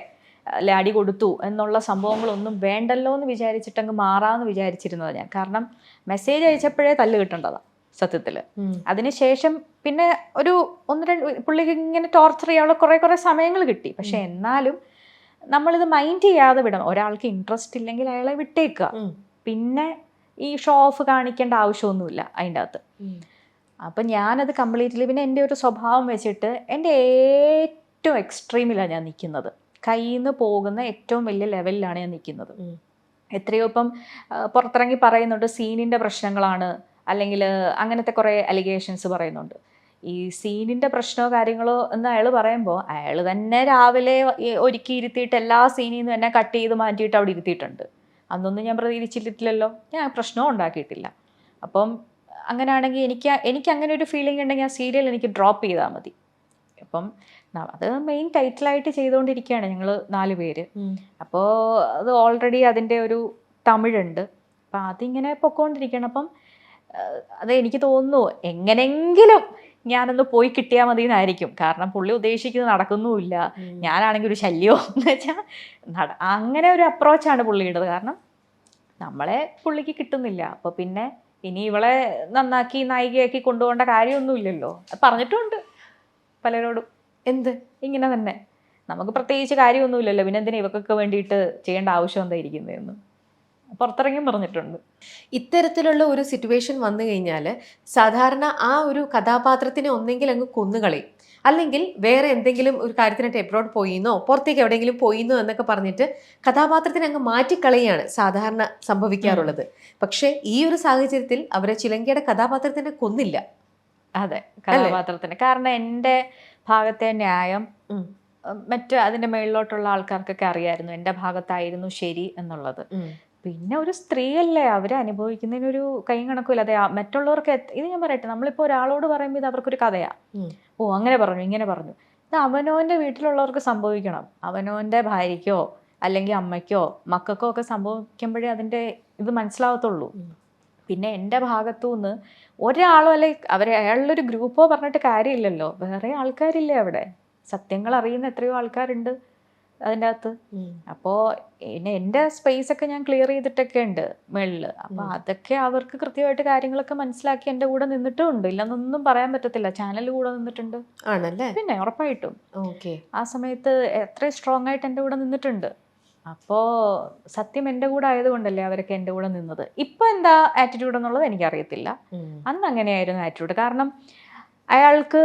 അടി കൊടുത്തു എന്നുള്ള സംഭവങ്ങളൊന്നും വേണ്ടല്ലോ എന്ന് വിചാരിച്ചിട്ടങ്ങ് മാറാമെന്ന് വിചാരിച്ചിരുന്നത് ഞാൻ. കാരണം മെസ്സേജ് അയച്ചപ്പോഴേ തല്ല് കിട്ടേണ്ടതാണ് സത്യത്തിൽ. അതിനുശേഷം പിന്നെ ഒരു 1-2 പുള്ളിക്ക് ഇങ്ങനെ ടോർച്ചർ ചെയ്യാനുള്ള കുറേ സമയങ്ങൾ കിട്ടി. പക്ഷെ എന്നാലും നമ്മളിത് മൈൻഡ് ചെയ്യാതെ വിടണം. ഒരാൾക്ക് ഇൻട്രസ്റ്റ് ഇല്ലെങ്കിൽ അയാളെ വിട്ടേക്കുക. പിന്നെ ഈ ഷോ ഓഫ് കാണിക്കേണ്ട ആവശ്യമൊന്നുമില്ല അതിൻ്റെ അകത്ത്. അപ്പം ഞാനത് കംപ്ലീറ്റ്ലി പിന്നെ എൻ്റെ ഒരു സ്വഭാവം വെച്ചിട്ട് എൻ്റെ ഏറ്റവും എക്സ്ട്രീമിലാണ് ഞാൻ നിൽക്കുന്നത്. കയ്യിൽ നിന്ന് പോകുന്ന ഏറ്റവും വലിയ ലെവലിലാണ് ഞാൻ നിൽക്കുന്നത്. എത്രയോ ഇപ്പം പുറത്തിറങ്ങി പറയുന്നുണ്ട് സീനിൻ്റെ പ്രശ്നങ്ങളാണ്, അല്ലെങ്കിൽ അങ്ങനത്തെ കുറേ അലിഗേഷൻസ് പറയുന്നുണ്ട്. ഈ സീനിൻ്റെ പ്രശ്നമോ കാര്യങ്ങളോ എന്ന് അയാൾ പറയുമ്പോൾ അയാൾ തന്നെ രാവിലെ ഒരുക്കി ഇരുത്തിയിട്ട് എല്ലാ സീനിൽ നിന്നും എന്നെ കട്ട് ചെയ്ത് മാറ്റിയിട്ട് അവിടെ ഇരുത്തിയിട്ടുണ്ട്. അന്നൊന്നും ഞാൻ പ്രതികരിച്ചിട്ടില്ലല്ലോ, ഞാൻ പ്രശ്നവും ഉണ്ടാക്കിയിട്ടില്ല. അപ്പം അങ്ങനെയാണെങ്കിൽ എനിക്ക് അങ്ങനെ ഒരു ഫീലിംഗ് ഉണ്ടെങ്കിൽ ആ സീരിയൽ എനിക്ക് ഡ്രോപ്പ് ചെയ്താൽ മതി. അപ്പം അത് മെയിൻ ടൈറ്റിലായിട്ട് ചെയ്തുകൊണ്ടിരിക്കുകയാണ് ഞങ്ങൾ 4 പേര്. അപ്പോൾ അത് ഓൾറെഡി അതിൻ്റെ ഒരു തമിഴുണ്ട്. അപ്പം അതിങ്ങനെ പൊക്കോണ്ടിരിക്കണം. അപ്പം അത് എനിക്ക് തോന്നുന്നു എങ്ങനെയെങ്കിലും ഞാനൊന്ന് പോയി കിട്ടിയാൽ മതി എന്നായിരിക്കും. കാരണം പുള്ളി ഉദ്ദേശിക്കുന്നത് നടക്കുന്നുമില്ല, ഞാനാണെങ്കിൽ ഒരു ശല്യോ എന്ന് വെച്ചാൽ അങ്ങനെ ഒരു അപ്രോച്ചാണ് പുള്ളിയുടേത്. കാരണം നമ്മളെ പുള്ളിക്ക് കിട്ടുന്നില്ല, അപ്പോൾ പിന്നെ ഇനി ഇവളെ നന്നാക്കി നായികയാക്കി കൊണ്ടുപോകേണ്ട കാര്യമൊന്നുമില്ലല്ലോ. പറഞ്ഞിട്ടുണ്ട് പലരോടും. എന്ത്? ഇങ്ങനെ തന്നെ, നമുക്ക് പ്രത്യേകിച്ച് കാര്യമൊന്നുമില്ലല്ലോ, പിന്നെ എന്തിനാ ഇവക്കൊക്കെ വേണ്ടിയിട്ട് ചെയ്യേണ്ട ആവശ്യം എന്താ ഇരിക്കുന്നതെന്ന് പുറത്തിറങ്ങിയും പറഞ്ഞിട്ടുണ്ട്. ഇത്തരത്തിലുള്ള ഒരു സിറ്റുവേഷൻ വന്നു കഴിഞ്ഞാൽ സാധാരണ ആ ഒരു കഥാപാത്രത്തിനെ ഒന്നെങ്കിൽ അങ്ങ് കൊന്നുകളയും, അല്ലെങ്കിൽ വേറെ എന്തെങ്കിലും ഒരു കാര്യത്തിനായിട്ട് എബ്രോഡ് പോയിന്നോ പുറത്തേക്ക് എവിടെയെങ്കിലും പോയിന്നോ എന്നൊക്കെ പറഞ്ഞിട്ട് കഥാപാത്രത്തിനെ അങ്ങ് മാറ്റിക്കളയാണ് സാധാരണ സംഭവിക്കാറുള്ളത്. പക്ഷേ ഈ ഒരു സാഹചര്യത്തിൽ അവരെ ചിലങ്കയുടെ കഥാപാത്രത്തിനെ കൊന്നില്ല. അതെ, കഥാപാത്രത്തിന്. കാരണം എൻ്റെ ഭാഗത്തെ ന്യായം മറ്റ് അതിൻ്റെ മേളിലോട്ടുള്ള ആൾക്കാർക്കൊക്കെ അറിയായിരുന്നു എൻ്റെ ഭാഗത്തായിരുന്നു ശരി എന്നുള്ളത്. പിന്നെ ഒരു സ്ത്രീയല്ലേ, അവർ അനുഭവിക്കുന്നതിനൊരു കൈയും കണക്കുമില്ല. അതെ, മറ്റുള്ളവർക്ക് ഇത് ഞാൻ പറയട്ടെ, നമ്മളിപ്പോൾ ഒരാളോട് പറയുമ്പോൾ ഇത് അവർക്കൊരു കഥയാ. ഓ അങ്ങനെ പറഞ്ഞു ഇങ്ങനെ പറഞ്ഞു. ഇത് അവനവൻ്റെ വീട്ടിലുള്ളവർക്ക് സംഭവിക്കണം. അവനവൻ്റെ ഭാര്യയ്ക്കോ അല്ലെങ്കിൽ അമ്മയ്ക്കോ മക്കൾക്കോ ഒക്കെ സംഭവിക്കുമ്പോഴേ അതിൻ്റെ ഇത് മനസ്സിലാവത്തുള്ളൂ. പിന്നെ എൻ്റെ ഭാഗത്തുനിന്ന് ഒരാളോ അല്ലെ അയാളുടെ ഒരു ഗ്രൂപ്പോ പറഞ്ഞിട്ട് കാര്യമില്ലല്ലോ. വേറെ ആൾക്കാരില്ലേ അവിടെ, സത്യങ്ങൾ അറിയുന്ന എത്രയോ ആൾക്കാരുണ്ട് അതിൻ്റെ അകത്ത്. അപ്പോൾ എൻ്റെ സ്പേസ് ഒക്കെ ഞാൻ ക്ലിയർ ചെയ്തിട്ടൊക്കെ ഉണ്ട് മേളിൽ. അപ്പോൾ അതൊക്കെ അവർക്ക് കൃത്യമായിട്ട് കാര്യങ്ങളൊക്കെ മനസ്സിലാക്കി എൻ്റെ കൂടെ നിന്നിട്ടും ഉണ്ട്. ഇല്ലെന്നൊന്നും പറയാൻ പറ്റത്തില്ല, ചാനലിൽ കൂടെ നിന്നിട്ടുണ്ട്. ആണല്ലേ? പിന്നെ ഉറപ്പായിട്ടും ആ സമയത്ത് എത്ര സ്ട്രോങ് ആയിട്ട് എൻ്റെ കൂടെ നിന്നിട്ടുണ്ട്. അപ്പോൾ സത്യം എൻ്റെ കൂടെ ആയതുകൊണ്ടല്ലേ അവരൊക്കെ എൻ്റെ കൂടെ നിന്നത്. ഇപ്പം എന്താ ആറ്റിറ്റ്യൂഡ് എന്നുള്ളത് എനിക്കറിയത്തില്ല. അന്ന് അങ്ങനെയായിരുന്നു ആറ്റിറ്റ്യൂഡ്. കാരണം അയാൾക്ക്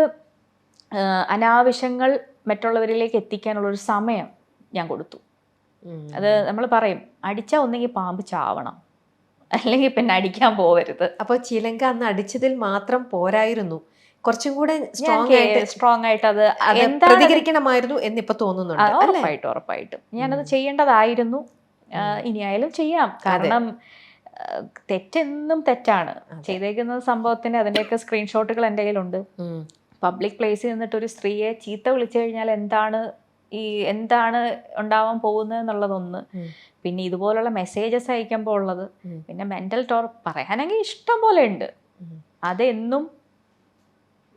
അനാവശ്യങ്ങൾ മറ്റുള്ളവരിലേക്ക് എത്തിക്കാനുള്ളൊരു സമയം ഞാൻ കൊടുത്തു. അത് നമ്മൾ പറയും, അടിച്ചാൽ ഒന്നെങ്കിൽ പാമ്പ് ചാവണം, അല്ലെങ്കിൽ പിന്നെ അടിക്കാൻ പോവരുത്. അപ്പോൾ ചിലങ്ക അന്ന് അടിച്ചതിൽ മാത്രം പോരായിരുന്നു, കുറച്ചും കൂടെ സ്ട്രോങ് ആയിട്ട് അത് പ്രതികരിക്കണമായിരുന്നു എന്നിപ്പോ തോന്നുന്നുണ്ട്. ഉറപ്പായിട്ടും ഞാനത് ചെയ്യേണ്ടതായിരുന്നു. ഇനിയായാലും ചെയ്യാം. കാരണം തെറ്റെന്നും തെറ്റാണ്. ചെയ്തേക്കുന്ന സംഭവത്തിന് അതിൻ്റെയൊക്കെ സ്ക്രീൻഷോട്ടുകൾ എൻ്റെ കയ്യിലുണ്ട്. പബ്ലിക് പ്ലേസിൽ നിന്നിട്ട് ഒരു സ്ത്രീയെ ചീത്ത വിളിച്ചു കഴിഞ്ഞാൽ എന്താണ് ഉണ്ടാവാൻ പോകുന്നത് എന്നുള്ളതൊന്ന്, പിന്നെ ഇതുപോലുള്ള മെസ്സേജസ് അയക്കുമ്പോൾ ഉള്ളത്, പിന്നെ മെന്റൽ പറയാനെങ്കിൽ ഇഷ്ടം പോലെ ഉണ്ട്. അതെന്നും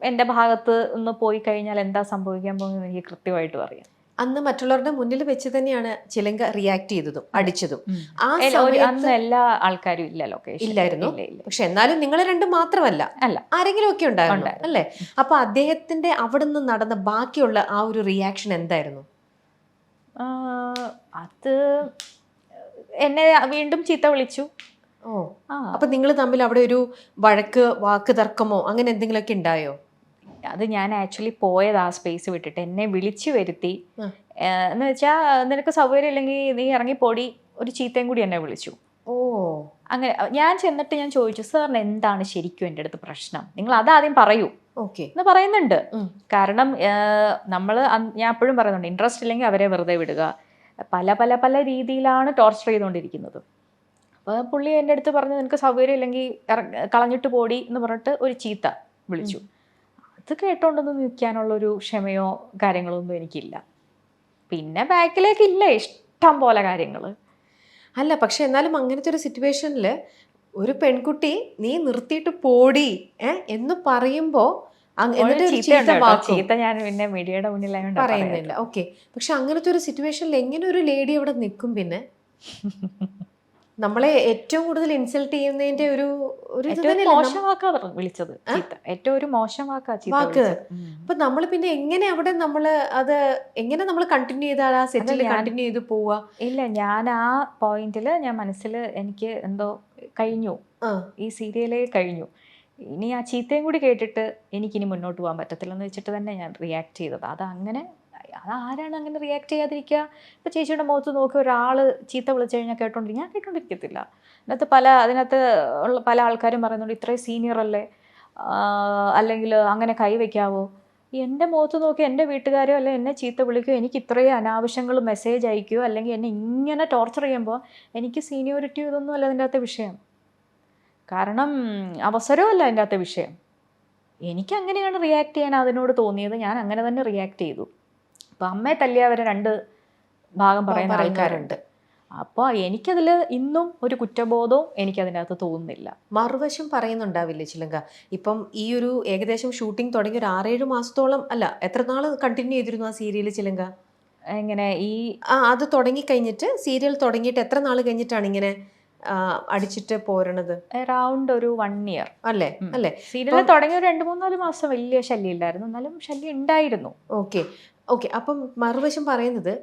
എൻ്റെ ഭാഗത്ത് ഒന്ന് പോയി കഴിഞ്ഞാൽ എന്താ സംഭവിക്കാൻ പോകുന്നത് എനിക്ക് കൃത്യമായിട്ടും അറിയാം. അന്ന് മറ്റുള്ളവരുടെ മുന്നിൽ വെച്ച് തന്നെയാണ് ചിലങ്ക റിയാക്ട് ചെയ്തതും അടിച്ചതും. അന്ന് എല്ലാ ആൾക്കാരും ഇല്ല, ലൊക്കേഷൻ ഇല്ലായിരുന്നു. പക്ഷെ എന്നാലും നിങ്ങൾ രണ്ടും മാത്രമല്ല, ആരെങ്കിലും ഒക്കെ ഉണ്ടായിരുന്നു അല്ലേ? അപ്പൊ അദ്ദേഹത്തിന്റെ അവിടുന്ന് നടന്ന ബാക്കിയുള്ള ആ ഒരു റിയാക്ഷൻ എന്തായിരുന്നു? അത് എന്നെ വീണ്ടും ചീത്ത വിളിച്ചു. അപ്പൊ നിങ്ങൾ തമ്മിൽ അവിടെ ഒരു വാക്ക് തർക്കമോ അങ്ങനെ എന്തെങ്കിലുമൊക്കെ ഉണ്ടായോ? അത് ഞാൻ ആക്ച്വലി പോയത് ആ സ്പേസ് വിട്ടിട്ട് എന്നെ വിളിച്ചു വരുത്തി. എന്ന് വെച്ചാൽ നിനക്ക് സൗകര്യം ഇല്ലെങ്കിൽ നീ ഇറങ്ങിപ്പോടി, ഒരു ചീത്തയും കൂടി എന്നെ വിളിച്ചു. അങ്ങനെ ഞാൻ ചെന്നിട്ട് ഞാൻ ചോദിച്ചു, സാറിന് എന്താണ് ശരിക്കും എൻ്റെ അടുത്ത് പ്രശ്നം, നിങ്ങൾ അതാദ്യം പറയൂ എന്ന് പറയുന്നുണ്ട്. കാരണം ഞാൻ എപ്പോഴും പറയുന്നുണ്ട്, ഇൻട്രസ്റ്റ് ഇല്ലെങ്കിൽ അവരെ വെറുതെ വിടുക. പല പല പല രീതിയിലാണ് ടോർച്ചർ ചെയ്തുകൊണ്ടിരിക്കുന്നത്. അപ്പോൾ പുള്ളി എൻ്റെ അടുത്ത് പറഞ്ഞു, നിനക്ക് സൗകര്യം ഇല്ലെങ്കിൽ കളഞ്ഞിട്ട് പോടി എന്ന് പറഞ്ഞിട്ട് ഒരു ചീത്ത വിളിച്ചു. അത് കേട്ടോണ്ടൊന്നും നിൽക്കാനുള്ളൊരു ക്ഷമയോ കാര്യങ്ങളോ ഒന്നും എനിക്കില്ല. പിന്നെ ബാക്കിലേക്ക് ഇല്ല ഇഷ്ടം പോലെ കാര്യങ്ങൾ. അല്ല, പക്ഷെ എന്നാലും അങ്ങനത്തെ ഒരു സിറ്റുവേഷനിൽ ഒരു പെൺകുട്ടി നീ നിർത്തിയിട്ട് പോടി എന്ന് പറയുമ്പോ ചീത്ത ഞാൻ പിന്നെ മീഡിയയുടെ മുന്നിലായോണ്ട് പറയുന്നില്ല. ഓക്കെ, പക്ഷെ അങ്ങനത്തെ ഒരു സിറ്റുവേഷനിൽ എങ്ങനെ ഒരു ലേഡി അവിടെ നിൽക്കും? പിന്നെ നമ്മളെ ഏറ്റവും കൂടുതൽ ഇൻസൾട്ട് ചെയ്യുന്നതിന്റെ ഒരു മോശം വാക്കാ വിളിച്ചത്, ഏറ്റവും ഒരു മോശം വാക്ക്. അപ്പൊ നമ്മൾ പിന്നെ എങ്ങനെ അവിടെ എങ്ങനെ നമ്മൾ കണ്ടിന്യൂ ചെയ്താൽ ആ സെറ്റിൽ കണ്ടിന്യൂ ചെയ്ത് പോവാ? ഇല്ല, ഞാൻ ആ പോയിന്റില് ഞാൻ മനസ്സിൽ എനിക്ക് എന്തോ കഴിഞ്ഞു, ഈ സീരിയലേ കഴിഞ്ഞു. ഇനി ആ ചീത്തയും കൂടി കേട്ടിട്ട് എനിക്കിനി മുന്നോട്ട് പോകാൻ പറ്റത്തില്ലെന്ന് വെച്ചിട്ട് തന്നെ ഞാൻ റിയാക്ട് ചെയ്തത്. അതാരാണ് അങ്ങനെ റിയാക്ട് ചെയ്യാതിരിക്കുക? ഇപ്പോൾ ചേച്ചിയുടെ മുഖത്ത് നോക്കി ഒരാൾ ചീത്ത വിളിച്ചു കഴിഞ്ഞാൽ ഞാൻ കേട്ടോണ്ടിരിക്കത്തില്ല. അതിനകത്ത് ഉള്ള പല ആൾക്കാരും പറയുന്നുണ്ട്, ഇത്രയും സീനിയർ അല്ലേ, അല്ലെങ്കിൽ അങ്ങനെ കൈവയ്ക്കാവോ? എൻ്റെ മുഖത്ത് നോക്കി എൻ്റെ വീട്ടുകാരോ അല്ലെ എന്നെ ചീത്ത വിളിക്കുകയോ എനിക്ക് ഇത്രയും അനാവശ്യങ്ങൾ മെസ്സേജ് അയക്കുകയോ അല്ലെങ്കിൽ എന്നെ ഇങ്ങനെ ടോർച്ചർ ചെയ്യുമ്പോൾ എനിക്ക് സീനിയോറിറ്റി ഇതൊന്നും അല്ല അതിൻ്റെ അകത്തെ വിഷയം. കാരണം അവസരമല്ല അതിൻ്റെ അകത്തെ വിഷയം. എനിക്ക് അങ്ങനെയാണ് റിയാക്ട് ചെയ്യാൻ അതിനോട് തോന്നിയത്, ഞാൻ അങ്ങനെ തന്നെ റിയാക്ട് ചെയ്തു. അപ്പം അമ്മയെ തല്ലിയവരെ രണ്ട് ഭാഗം പറയുന്ന ആൾക്കാരുണ്ട്. അപ്പോൾ എനിക്കതിൽ ഇന്നും ഒരു കുറ്റബോധവും എനിക്കതിനകത്ത് തോന്നുന്നില്ല. മറുവശം പറയുന്നുണ്ടാവില്ലേ ചിലങ്ക, ഇപ്പം ഈ ഒരു ഏകദേശം ഷൂട്ടിംഗ് തുടങ്ങി ഒരു 6-7 മാസത്തോളം അല്ല, എത്ര നാൾ കണ്ടിന്യൂ ചെയ്തിരുന്നു ആ സീരിയൽ ചിലങ്ക? എങ്ങനെ ഈ അത് തുടങ്ങി കഴിഞ്ഞിട്ട്, സീരിയൽ തുടങ്ങിയിട്ട് എത്ര നാൾ കഴിഞ്ഞിട്ടാണ് ഇങ്ങനെ അടിച്ചിട്ട് പോരണത്? അറൗണ്ട് ഒരു 1 year അല്ലേ? അല്ലേ, സീരിയൽ തുടങ്ങിയ ഒരു 2-3-4 മാസം വലിയ ശല്യം ഇല്ലായിരുന്നു, എന്നാലും ശല്യം ഉണ്ടായിരുന്നു. Okay okay. അപ്പം മറുവശം പറയുന്നത്,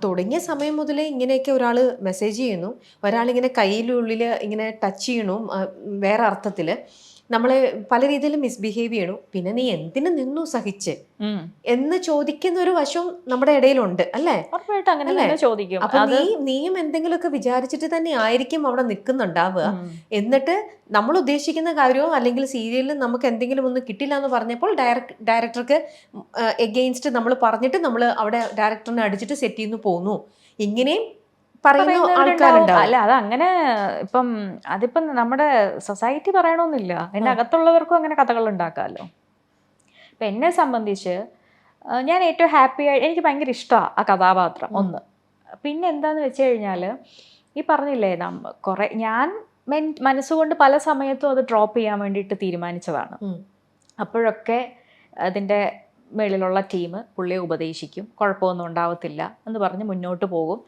തുടങ്ങിയ സമയം മുതലേ ഇങ്ങനെയൊക്കെ ഒരാൾ മെസ്സേജ് ചെയ്യുന്നു, ഒരാളിങ്ങനെ കയ്യിലുള്ളിൽ ഇങ്ങനെ ടച്ച് ചെയ്യണു, വേറെ അർത്ഥത്തിൽ നമ്മളെ പല രീതിയിലും മിസ്ബിഹേവ് ചെയ്യണു, പിന്നെ നീ എന്തിനു നിന്നു സഹിച്ച് എന്ന് ചോദിക്കുന്ന ഒരു വശം നമ്മുടെ ഇടയിലുണ്ട് അല്ലേ? ഉറപ്പായിട്ടും അങ്ങനെ തന്നെ ചോദിക്കും. അപ്പൊ നീയും എന്തെങ്കിലുമൊക്കെ വിചാരിച്ചിട്ട് തന്നെ ആയിരിക്കും അവിടെ നിൽക്കുന്നുണ്ടാവുക. എന്നിട്ട് നമ്മൾ ഉദ്ദേശിക്കുന്ന കാര്യമോ അല്ലെങ്കിൽ സീരിയലിൽ നമുക്ക് എന്തെങ്കിലും ഒന്നും കിട്ടില്ല എന്ന് പറഞ്ഞപ്പോൾ ഡയറക്ടർക്ക് എഗെയിൻസ്റ്റ് നമ്മൾ പറഞ്ഞിട്ട് നമ്മൾ അവിടെ ഡയറക്ടറിനെ അടിച്ചിട്ട് സെറ്റ് ചെയ്യുന്നു പോന്നു, ഇങ്ങനെയും പറയുന്ന ആൾക്കാരുണ്ടാവും. അല്ല, അതങ്ങനെ ഇപ്പം അതിപ്പം നമ്മുടെ സൊസൈറ്റി പറയണമെന്നില്ല, അതിൻ്റെ അകത്തുള്ളവർക്കും അങ്ങനെ കഥകൾ ഉണ്ടാക്കാമല്ലോ. ഇപ്പം എന്നെ സംബന്ധിച്ച് ഞാൻ ഏറ്റവും ഹാപ്പിയായി, എനിക്ക് ഭയങ്കര ഇഷ്ടമാണ് ആ കഥാപാത്രം ഒന്ന്. പിന്നെ എന്താന്ന് വെച്ച് കഴിഞ്ഞാൽ, ഈ പറഞ്ഞില്ലേ കുറേ ഞാൻ മനസ്സുകൊണ്ട് പല സമയത്തും അത് ഡ്രോപ്പ് ചെയ്യാൻ വേണ്ടിയിട്ട് തീരുമാനിച്ചതാണ്. അപ്പോഴൊക്കെ അതിൻ്റെ മേളിലുള്ള ടീം പുള്ളിയെ ഉപദേശിക്കും, കുഴപ്പമൊന്നും ഉണ്ടാവത്തില്ല എന്ന് പറഞ്ഞ് മുന്നോട്ട് പോകും.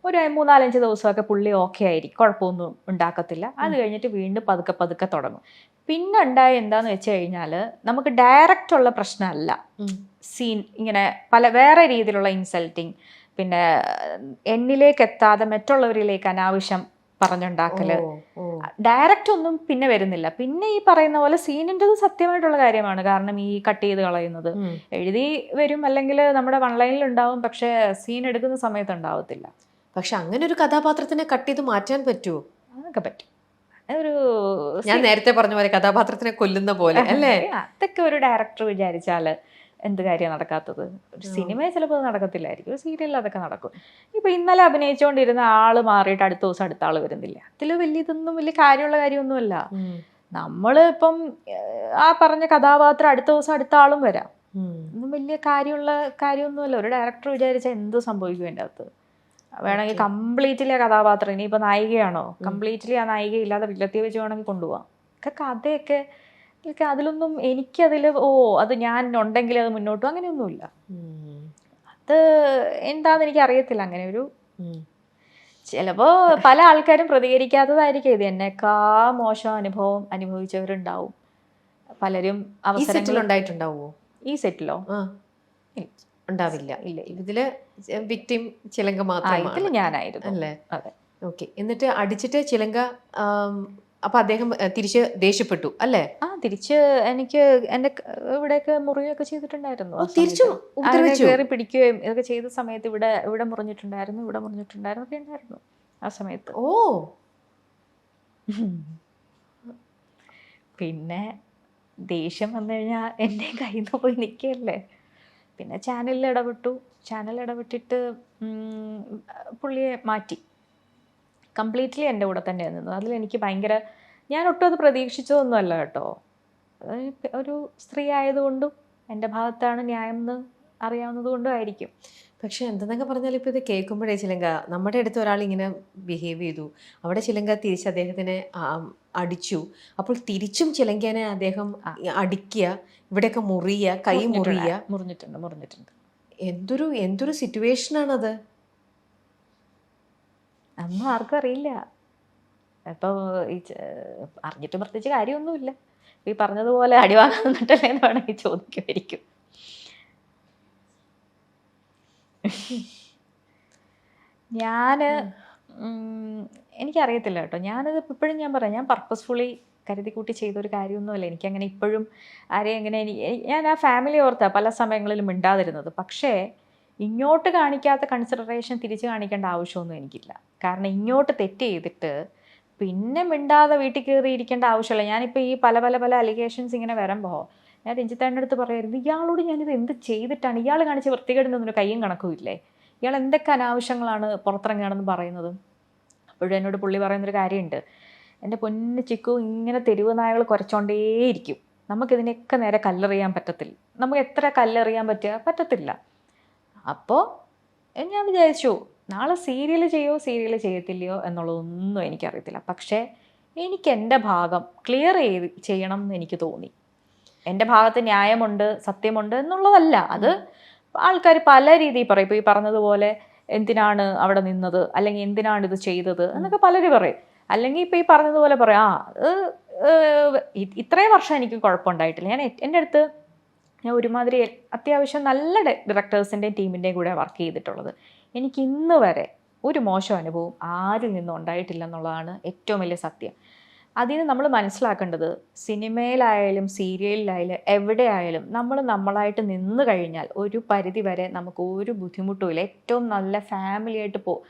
ഒരു 3-4-5 ദിവസമൊക്കെ പുള്ളി ഓക്കെ ആയിരിക്കും, കുഴപ്പമൊന്നും ഉണ്ടാക്കത്തില്ല. അത് കഴിഞ്ഞിട്ട് വീണ്ടും പതുക്കെ പതുക്കെ തുടങ്ങും. പിന്നെ ഉണ്ടായ എന്താന്ന് വെച്ച് കഴിഞ്ഞാൽ, നമുക്ക് ഡയറക്റ്റ് ഉള്ള പ്രശ്നമല്ല സീൻ, ഇങ്ങനെ വേറെ രീതിയിലുള്ള ഇൻസൾട്ടിങ്, പിന്നെ എന്നിലേക്ക് എത്താതെ മറ്റുള്ളവരിലേക്ക് അനാവശ്യം പറഞ്ഞുണ്ടാക്കല്, ഡയറക്റ്റ് ഒന്നും പിന്നെ വരുന്നില്ല. പിന്നെ ഈ പറയുന്ന പോലെ സീനിൻ്റെത് സത്യമായിട്ടുള്ള കാര്യമാണ്, കാരണം ഈ കട്ട് ചെയ്ത് കളയുന്നത് എഴുതി വരും, അല്ലെങ്കിൽ നമ്മുടെ വൺലൈനിൽ ഉണ്ടാവും, പക്ഷെ സീൻ എടുക്കുന്ന സമയത്ത് ഉണ്ടാവത്തില്ല. പക്ഷെ അങ്ങനെ ഒരു കഥാപാത്രത്തിനെ കട്ട് ചെയ്ത് മാറ്റാൻ പറ്റുമോ? അതൊക്കെ പറ്റും. ഒരു ഞാൻ നേരത്തെ പറഞ്ഞ പോലെ കഥാപാത്രത്തിനെ കൊല്ലുന്ന പോലെ അല്ലേ? അതൊക്കെ ഒരു ഡയറക്ടർ വിചാരിച്ചാല് എന്ത് കാര്യം നടക്കാത്തത്? ഒരു സിനിമയെ ചിലപ്പോൾ അത് നടക്കത്തില്ലായിരിക്കും, ഒരു സീരിയലിൽ അതൊക്കെ നടക്കും. ഇപ്പൊ ഇന്നലെ അഭിനയിച്ചുകൊണ്ടിരുന്ന ആള് മാറിയിട്ട് അടുത്ത ദിവസം അടുത്ത ആള് വരുന്നില്ല, അതിൽ ഇതൊന്നും വലിയ കാര്യമുള്ള കാര്യമൊന്നുമല്ല. നമ്മള് ഇപ്പം ആ പറഞ്ഞ കഥാപാത്രം അടുത്ത ദിവസം അടുത്ത ആളും വരാം, ഒന്നും വലിയ കാര്യമുള്ള കാര്യമൊന്നുമല്ല. ഒരു ഡയറക്ടർ വിചാരിച്ചാൽ എന്ത് സംഭവിക്കും എൻ്റെ അകത്ത്? വേണമെങ്കിൽ കംപ്ലീറ്റ്ലി ആ കഥാപാത്രം, ഇനിയിപ്പോൾ നായികയാണോ, കംപ്ലീറ്റ്ലി ആ നായിക ഇല്ലാതെ വില്ലത്തി വെച്ച് വേണമെങ്കിൽ കൊണ്ടുപോകാം. കഥയൊക്കെ അതിലൊന്നും എനിക്കതിൽ അത് ഞാൻ ഉണ്ടെങ്കിൽ അത് മുന്നോട്ടും അങ്ങനെയൊന്നുമില്ല. അത് എന്താണെന്ന് എനിക്ക് അറിയത്തില്ല. അങ്ങനെ ഒരു ചിലപ്പോൾ പല ആൾക്കാരും പ്രതികരിക്കാത്തതായിരിക്കും ഇത്. എന്നെക്കാ മോശം അനുഭവം അനുഭവിച്ചവരുണ്ടാവും പലരും. അവസരങ്ങളുണ്ടായിട്ടുണ്ടാവുമോ ഈ സെറ്റിലോ? ഉണ്ടാവില്ല. ഇല്ല, ഇതില് വിക്ടിം ചിലങ്ക മാത്രമാണ്. ഇതിൽ ഞാനായിരുന്നു അല്ലേ? അതെ. ഓക്കെ. എന്നിട്ട് അടിച്ചിട്ട് ചിലങ്ക, അപ്പൊ അദ്ദേഹം തിരിച്ച് ദേഷ്യപ്പെട്ടു അല്ലേ? തിരിച്ച് എനിക്ക് എന്റെ ഇവിടെയൊക്കെ മുറിയൊക്കെ ചെയ്തിട്ടുണ്ടായിരുന്നു. കയറി പിടിക്കുകയും ഇതൊക്കെ ചെയ്ത സമയത്ത് ഇവിടെ മുറിഞ്ഞിട്ടുണ്ടായിരുന്നു, ഇവിടെ മുറിഞ്ഞിട്ടുണ്ടായിരുന്നു ഒക്കെ ഉണ്ടായിരുന്നു ആ സമയത്ത്. പിന്നെ ദേഷ്യം വന്നു കഴിഞ്ഞാൽ എൻ്റെ കയ്യിൽ നിന്ന് പോയി നിൽക്കുകയല്ലേ. പിന്നെ ചാനൽ ഇടപെട്ടിട്ട് പുള്ളിയെ മാറ്റി. കംപ്ലീറ്റ്ലി എൻ്റെ കൂടെ തന്നെ നിന്നു. അതിലെനിക്ക് ഭയങ്കര, ഞാൻ ഒട്ടും അത് പ്രതീക്ഷിച്ചതൊന്നുമല്ല കേട്ടോ. ഒരു സ്ത്രീ ആയതുകൊണ്ടും എൻ്റെ ഭാഗത്താണ് ന്യായം എന്ന് അറിയാവുന്നത് കൊണ്ടും ആയിരിക്കും. പക്ഷെ എന്തെന്നൊക്കെ പറഞ്ഞാൽ ഇപ്പോൾ ഇത് കേൾക്കുമ്പോഴേ ചിലങ്ക, നമ്മുടെ അടുത്ത് ഒരാൾ ഇങ്ങനെ ബിഹേവ് ചെയ്തു, അവിടെ ചിലങ്ക തിരിച്ച് അദ്ദേഹത്തിനെ അടിച്ചു, അപ്പോൾ തിരിച്ചും ചിലങ്കേനെ അദ്ദേഹം അടിക്കുക, ഇവിടെയൊക്കെ മുറിയുക, കൈ മുറിഞ്ഞിട്ടുണ്ട്. എന്തൊരു സിറ്റുവേഷനാണത്? അന്നും ആർക്കും അറിയില്ല. ഇപ്പോൾ ഈ അറിഞ്ഞിട്ട് പ്രത്യേകിച്ച് കാര്യമൊന്നുമില്ല. ഈ പറഞ്ഞതുപോലെ അടിവാങ്ങാൻ നിന്നിട്ടല്ലേ എന്ന് വേണമെങ്കിൽ ചോദിക്കുമായിരിക്കും. എനിക്കറിയത്തില്ല കേട്ടോ. ഞാനത് ഇപ്പോഴും ഞാൻ പറയാം, ഞാൻ പർപ്പസ്ഫുള്ളി കരുതിക്കൂട്ടി ചെയ്തൊരു കാര്യമൊന്നുമല്ല. എനിക്കങ്ങനെ ഇപ്പോഴും ആരെയും അങ്ങനെ ഞാൻ ആ ഫാമിലി ഓർത്താ പല സമയങ്ങളിലും മിണ്ടാതിരുന്നത്. പക്ഷേ ഇങ്ങോട്ട് കാണിക്കാത്ത കൺസിഡറേഷൻ തിരിച്ച് കാണിക്കേണ്ട ആവശ്യമൊന്നും എനിക്കില്ല. കാരണം ഇങ്ങോട്ട് തെറ്റ് ചെയ്തിട്ട് പിന്നെ മിണ്ടാതെ വീട്ടിൽ കയറിയിരിക്കേണ്ട ആവശ്യമില്ല. ഞാനിപ്പോൾ ഈ പല പല പല അലിഗേഷൻസ് ഇങ്ങനെ വരുമ്പോൾ ഞാൻ രഞ്ജിത്തേൻ്റെ അടുത്ത് പറയായിരുന്നു, ഇയാളോട് ഞാനിത് എന്ത് ചെയ്തിട്ടാണ്, ഇയാൾ കാണിച്ച വൃത്തികേടുന്നൊരു കയ്യും കണക്കും ഇല്ലേ, ഇയാൾ എന്തൊക്കെ അനാവശ്യങ്ങളാണ് പുറത്തിറങ്ങുകയാണെന്ന് പറയുന്നത്. അപ്പോഴും എന്നോട് പുള്ളി പറയുന്നൊരു കാര്യമുണ്ട്, എൻ്റെ പൊന്നു ചിക്കു, ഇങ്ങനെ തെരുവ് നായകൾ കുരച്ചോണ്ടേയിരിക്കും, നമുക്കിതിനൊക്കെ നേരെ കല്ലെറിയാൻ പറ്റത്തില്ല, നമുക്ക് എത്ര കല്ലെറിയാൻ പറ്റത്തില്ല. അപ്പോൾ ഞാൻ വിചാരിച്ചു നാളെ സീരിയൽ ചെയ്യത്തില്ലയോ എന്നുള്ളതൊന്നും എനിക്കറിയത്തില്ല. പക്ഷേ എനിക്ക് എൻ്റെ ഭാഗം ക്ലിയർ ചെയ്യണം എന്ന് എനിക്ക് തോന്നി. എൻ്റെ ഭാഗത്ത് ന്യായമുണ്ട്, സത്യമുണ്ട് എന്നുള്ളതല്ല. അത് ആൾക്കാർ പല രീതിയിൽ പറയും. ഇപ്പോൾ ഈ പറഞ്ഞതുപോലെ എന്തിനാണ് അവിടെ നിന്നത്, അല്ലെങ്കിൽ എന്തിനാണ് ഇത് ചെയ്തത് എന്നൊക്കെ പലരും പറയും. അല്ലെങ്കിൽ ഇപ്പോൾ ഈ പറഞ്ഞതുപോലെ പറയാം, ഇത്രയും വർഷം എനിക്ക് കുഴപ്പമുണ്ടായിട്ടില്ല. എൻ്റെ അടുത്ത് ഞാൻ ഒരുമാതിരി അത്യാവശ്യം നല്ല ഡയറക്ടേഴ്സിൻ്റെയും ടീമിൻ്റെയും കൂടെ വർക്ക് ചെയ്തിട്ടുള്ളത്. എനിക്ക് ഇന്ന് വരെ ഒരു മോശം അനുഭവം ആരിൽ നിന്നും ഉണ്ടായിട്ടില്ല എന്നുള്ളതാണ് ഏറ്റവും വലിയ സത്യം. അതിന് നമ്മൾ മനസ്സിലാക്കേണ്ടത് സിനിമയിലായാലും സീരിയലിലായാലും എവിടെയായാലും നമ്മൾ നമ്മളായിട്ട് നിന്ന് കഴിഞ്ഞാൽ ഒരു പരിധി വരെ നമുക്ക് ഒരു ബുദ്ധിമുട്ടുമില്ല. ഏറ്റവും നല്ല ഫാമിലി ആയിട്ട്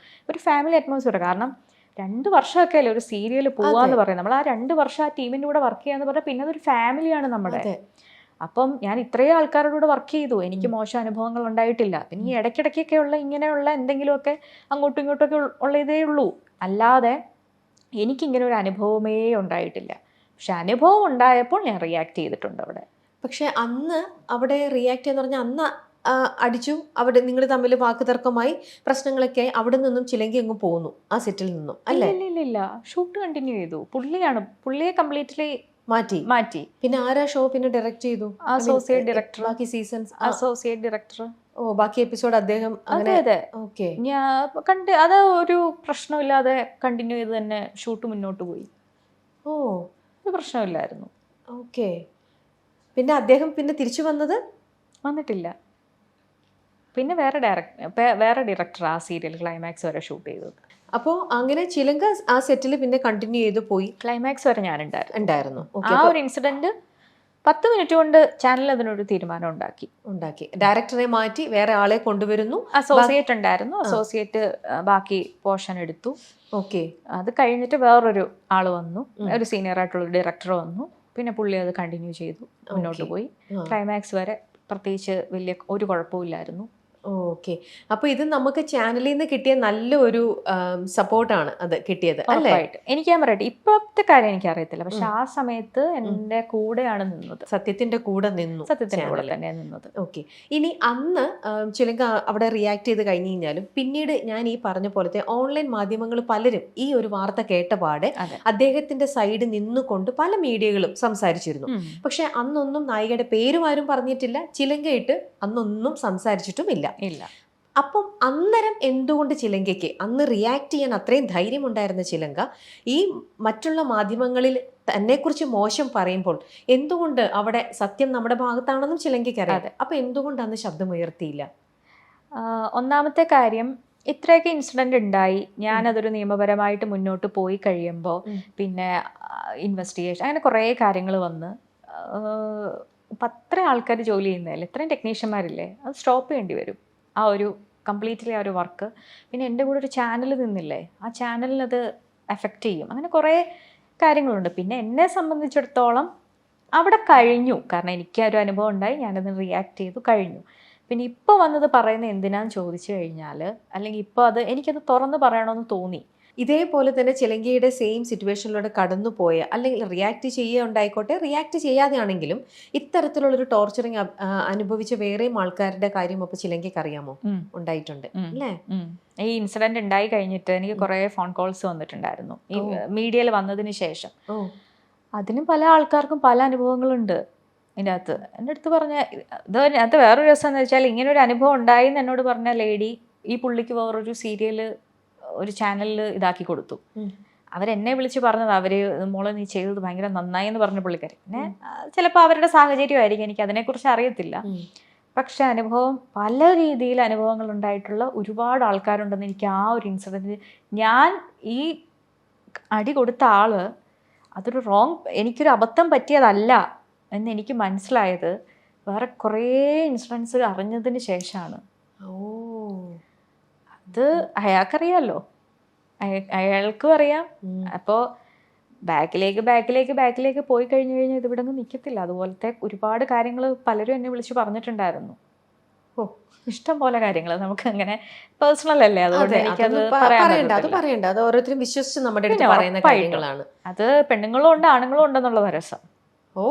ഒരു ഫാമിലി അറ്റ്മോസ്ഫിയർ. കാരണം 2 വർഷമൊക്കെ അല്ലേ ഒരു സീരിയൽ പോവാന്ന് പറയും. നമ്മൾ ആ 2 വർഷം ആ ടീമിൻ്റെ കൂടെ വർക്ക് ചെയ്യാന്ന് പറഞ്ഞാൽ പിന്നെ അതൊരു ഫാമിലിയാണ് നമ്മുടെ. അപ്പം ഞാൻ ഇത്രയും ആൾക്കാരുടെ കൂടെ വർക്ക് ചെയ്തു, എനിക്ക് മോശം അനുഭവങ്ങൾ ഉണ്ടായിട്ടില്ല. പിന്നെ ഈ ഇടയ്ക്കിടയ്ക്കൊക്കെ ഉള്ള ഇങ്ങനെയുള്ള എന്തെങ്കിലുമൊക്കെ അങ്ങോട്ടും ഇങ്ങോട്ടൊക്കെ ഉള്ള ഇതേ ഉള്ളൂ. അല്ലാതെ എനിക്കിങ്ങനെ ഒരു അനുഭവമേ ഉണ്ടായിട്ടില്ല. പക്ഷെ അനുഭവം ഉണ്ടായപ്പോൾ ഞാൻ റിയാക്ട് ചെയ്തിട്ടുണ്ട് അവിടെ. പക്ഷെ അന്ന് അവിടെ റിയാക്ട് ചെയ്യാന്ന് പറഞ്ഞാൽ അന്ന് അടിച്ചു, അവിടെ നിങ്ങൾ തമ്മിൽ വാക്ക് തർക്കമായി, പ്രശ്നങ്ങളൊക്കെ അവിടെ നിന്നും ചിലങ്കി അങ്ങ് പോകുന്നു ആ സെറ്റിൽ നിന്നും, അല്ലേ? ഇല്ല, ഷൂട്ട് കണ്ടിന്യൂ ചെയ്തു. പുള്ളിയെ കംപ്ലീറ്റ്ലി മാറ്റി. പിന്നെ ആരാ ഷോ പിന്നെ ഡയറക്റ്റ് ചെയ്തു? Associate director. ബാക്കി സീസൺസ് അസോസിയേറ്റ് ഡയറക്ടർ. ഓ, ബാക്കി എപ്പിസോഡ് അദ്ദേഹം. അതെ. ഓക്കെ. ഞാൻ അത് ഒരു പ്രശ്നമില്ലാതെ കണ്ടിന്യൂ ചെയ്ത് തന്നെ ഷൂട്ട് മുന്നോട്ട് പോയി. ഓ, ഒരു പ്രശ്നമില്ലായിരുന്നു. ഓക്കെ. പിന്നെ അദ്ദേഹം പിന്നെ തിരിച്ചു വന്നിട്ടില്ല. പിന്നെ വേറെ ഡയറക്ടർ ആ സീരിയൽ ക്ലൈമാക്സ് വരെ ഷൂട്ട് ചെയ്തത്. അപ്പോൾ അങ്ങനെ ചിലങ്ക ആ സെറ്റിൽ പിന്നെ കണ്ടിന്യൂ ചെയ്ത് പോയി. ക്ലൈമാക്സ് വരെ ഞാൻ ഉണ്ടായിരുന്നു. ആ ഒരു ഇൻസിഡന്റ് 10 മിനിറ്റ് കൊണ്ട് ചാനൽ അതിനൊരു തീരുമാനം ഉണ്ടാക്കി. ഡയറക്ടറെ മാറ്റി വേറെ ആളെ കൊണ്ടുവരുന്നു. അസോസിയേറ്റ് ഉണ്ടായിരുന്നു. അസോസിയേറ്റ് ബാക്കി പോർഷൻ എടുത്തു. ഓക്കെ. അത് കഴിഞ്ഞിട്ട് വേറൊരു ആള് വന്നു, ഒരു സീനിയർ ആയിട്ടുള്ള ഡയറക്ടർ വന്നു. പിന്നെ പുള്ളി അത് കണ്ടിന്യൂ ചെയ്തു, മുന്നോട്ട് പോയി. ക്ലൈമാക്സ് വരെ പ്രത്യേകിച്ച് വലിയ ഒരു കുഴപ്പമില്ലായിരുന്നു. ഓക്കെ. അപ്പൊ ഇത് നമുക്ക് ചാനലിൽ നിന്ന് കിട്ടിയ നല്ലൊരു സപ്പോർട്ടാണ് അത് കിട്ടിയത്, അല്ലേ? എനിക്ക് ഞാൻ പറയട്ടെ, ഇപ്പോഴത്തെ കാര്യം എനിക്ക് അറിയത്തില്ല, പക്ഷെ ആ സമയത്ത് എന്റെ കൂടെയാണ് നിന്നത്. സത്യത്തിന്റെ കൂടെ തന്നെ നിന്നത്. ഓക്കെ. ഇനി അന്ന് ചിലങ്ക അവിടെ റിയാക്ട് ചെയ്ത് കഴിഞ്ഞു കഴിഞ്ഞാലും പിന്നീട് ഞാൻ ഈ പറഞ്ഞ പോലത്തെ ഓൺലൈൻ മാധ്യമങ്ങൾ പലരും ഈ ഒരു വാർത്ത കേട്ടപാടെ അദ്ദേഹത്തിന്റെ സൈഡ് നിന്നുകൊണ്ട് പല മീഡിയകളും സംസാരിച്ചിരുന്നു. പക്ഷെ അന്നൊന്നും നായികയുടെ പേരും ആരും പറഞ്ഞിട്ടില്ല, ചിലങ്കയിട്ട് അന്നൊന്നും സംസാരിച്ചിട്ടുമില്ല. അപ്പം അന്നേരം എന്തുകൊണ്ട് ചിലങ്കയ്ക്ക് അന്ന് റിയാക്ട് ചെയ്യാൻ അത്രയും ധൈര്യമുണ്ടായിരുന്ന ചിലങ്ക ഈ മറ്റുള്ള മാധ്യമങ്ങളിൽ തന്നെക്കുറിച്ച് മോശം പറയുമ്പോൾ എന്തുകൊണ്ട് അവിടെ സത്യം നമ്മുടെ ഭാഗത്താണെന്നും ചിലങ്കയ്ക്ക് അറിയാതെ, അപ്പൊ എന്തുകൊണ്ട് അന്ന് ശബ്ദമുയർത്തിയില്ല? ഒന്നാമത്തെ കാര്യം, ഇത്രയൊക്കെ ഇൻസിഡന്റ് ഉണ്ടായി, ഞാനതൊരു നിയമപരമായിട്ട് മുന്നോട്ട് പോയി കഴിയുമ്പോൾ പിന്നെ ഇൻവെസ്റ്റിഗേഷൻ അങ്ങനെ കുറേ കാര്യങ്ങൾ വന്ന് അത്രയും ആൾക്കാർ ജോലി ചെയ്യുന്നതല്ലേ, ഇത്രയും ടെക്നീഷ്യന്മാരില്ലേ, അത് സ്റ്റോപ്പ് ചെയ്യേണ്ടി വരും. ആ ഒരു കംപ്ലീറ്റ്ലി ആ ഒരു വർക്ക്. പിന്നെ എൻ്റെ കൂടെ ഒരു ചാനൽ നിന്നില്ലേ, ആ ചാനലിനത് എഫക്റ്റ് ചെയ്യും. അങ്ങനെ കുറേ കാര്യങ്ങളുണ്ട്. പിന്നെ എന്നെ സംബന്ധിച്ചിടത്തോളം അവിടെ കഴിഞ്ഞു. കാരണം എനിക്ക് ഒരു അനുഭവം ഉണ്ടായി, ഞാനത് റിയാക്ട് ചെയ്തു, കഴിഞ്ഞു. പിന്നെ ഇപ്പോൾ വന്നത് പറയുന്നത് എന്തിനാന്ന് ചോദിച്ചു കഴിഞ്ഞാൽ, അല്ലെങ്കിൽ ഇപ്പോൾ എനിക്കത് തുറന്ന് പറയണമെന്ന് തോന്നി. ഇതേപോലെ തന്നെ ചിലങ്കയുടെ സെയിം സിറ്റുവേഷനിലൂടെ കടന്നു പോയ, അല്ലെങ്കിൽ റിയാക്ട് ചെയ്യുക ഉണ്ടായിക്കോട്ടെ, റിയാക്ട് ചെയ്യാതെ ആണെങ്കിലും ഇത്തരത്തിലുള്ളൊരു ടോർച്ചറിങ് അനുഭവിച്ച വേറെയും ആൾക്കാരുടെ കാര്യം അപ്പോൾ ചിലങ്കയ്ക്ക് അറിയാമോ? ഉണ്ടായിട്ടുണ്ട് അല്ലേ? ഈ ഇൻസിഡന്റ് ഉണ്ടായി കഴിഞ്ഞിട്ട് എനിക്ക് കുറേ ഫോൺ കോൾസ് വന്നിട്ടുണ്ടായിരുന്നു ഈ മീഡിയയിൽ വന്നതിന് ശേഷം. അതിനും പല ആൾക്കാർക്കും പല അനുഭവങ്ങളുണ്ട് ഇതിൻ്റെ അകത്ത്. എൻ്റെ അടുത്ത് പറഞ്ഞ അത് വേറൊരു രസം എന്ന് വെച്ചാൽ, ഇങ്ങനെ ഒരു അനുഭവം ഉണ്ടായി എന്ന് എന്നോട് പറഞ്ഞ ലേഡി ഈ പുള്ളിക്ക് വേറൊരു സീരിയല് ഒരു ചാനലിൽ ഇതാക്കി കൊടുത്തു. അവരെന്നെ വിളിച്ച് പറഞ്ഞത്, അവര് മോളെ നീ ചെയ്തത് ഭയങ്കര നന്നായി എന്ന് പറഞ്ഞ പുള്ളിക്കാരി. പിന്നെ ചിലപ്പോൾ അവരുടെ സാഹചര്യമായിരിക്കും, എനിക്ക് അതിനെക്കുറിച്ച് അറിയത്തില്ല. പക്ഷെ അനുഭവം പല രീതിയിൽ അനുഭവങ്ങൾ ഉണ്ടായിട്ടുള്ള ഒരുപാട് ആൾക്കാരുണ്ടെന്ന് എനിക്ക് ആ ഒരു ഇൻസിഡൻറ്റ്, ഞാൻ ഈ അടി കൊടുത്ത ആള് അതൊരു എനിക്കൊരു അബദ്ധം പറ്റിയതല്ല എന്ന് എനിക്ക് മനസ്സിലായത് വേറെ കുറേ ഇൻസിഡൻസ് അറിഞ്ഞതിന് ശേഷമാണ്. അത് അയാൾക്കറിയാമല്ലോ, അയാൾക്കും അറിയാം. അപ്പോൾ ബാക്കിലേക്ക് പോയി കഴിഞ്ഞു കഴിഞ്ഞാൽ ഇത് ഇവിടെ ഒന്നും നിൽക്കത്തില്ല. അതുപോലത്തെ ഒരുപാട് കാര്യങ്ങൾ പലരും എന്നെ വിളിച്ച് പറഞ്ഞിട്ടുണ്ടായിരുന്നു. ഇഷ്ടം പോലെ കാര്യങ്ങൾ, നമുക്ക് അങ്ങനെ പേഴ്സണൽ അല്ലേ, അതുകൊണ്ട് എനിക്കത് പറയണ്ട. അത് ഓരോരുത്തരും വിശ്വസിച്ച് നമ്മുടെ അടുത്ത് പറയുന്ന കാര്യങ്ങളാണ്. അത് പെണ്ണുങ്ങളും ഉണ്ട് ആണുങ്ങളും ഉണ്ടെന്നുള്ള രസം. ഓ,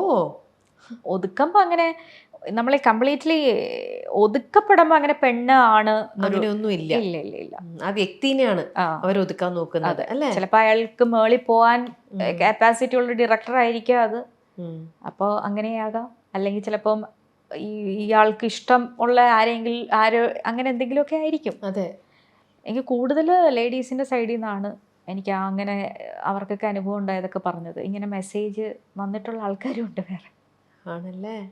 ഒതുക്കുമ്പോൾ അങ്ങനെ നമ്മളെ കംപ്ലീറ്റ്ലി ഒതുക്കപ്പെടുമ്പോ അങ്ങനെ പെണ്ണ് ആണ് അങ്ങനെയൊന്നും ഇല്ല. ഇല്ല ഇല്ല ഇല്ല. ആ വ്യക്തിനെയാണ് ആ അവർ ഒതുക്കാൻ നോക്കുന്നത് അല്ലേ? ചിലപ്പോ അയാൾക്ക് മേളിൽ പോവാൻ കപ്പാസിറ്റി ഉള്ള ഡയറക്ടർ ആയിരിക്കും അത്. അപ്പോൾ അങ്ങനെയാകാം. അല്ലെങ്കിൽ ചിലപ്പം ഇയാൾക്ക് ഇഷ്ടം ഉള്ള ആരോ അങ്ങനെ എന്തെങ്കിലുമൊക്കെ ആയിരിക്കും. അതെ. എനിക്ക് കൂടുതൽ ലേഡീസിന്റെ സൈഡിൽ നിന്നാണ് എനിക്ക് അങ്ങനെ അവർക്കൊക്കെ അനുഭവം ഉണ്ടായതൊക്കെ പറഞ്ഞത്. ഇങ്ങനെ മെസ്സേജ് വന്നിട്ടുള്ള ആൾക്കാരും ഉണ്ട് വേറെ. ആണല്ലേ?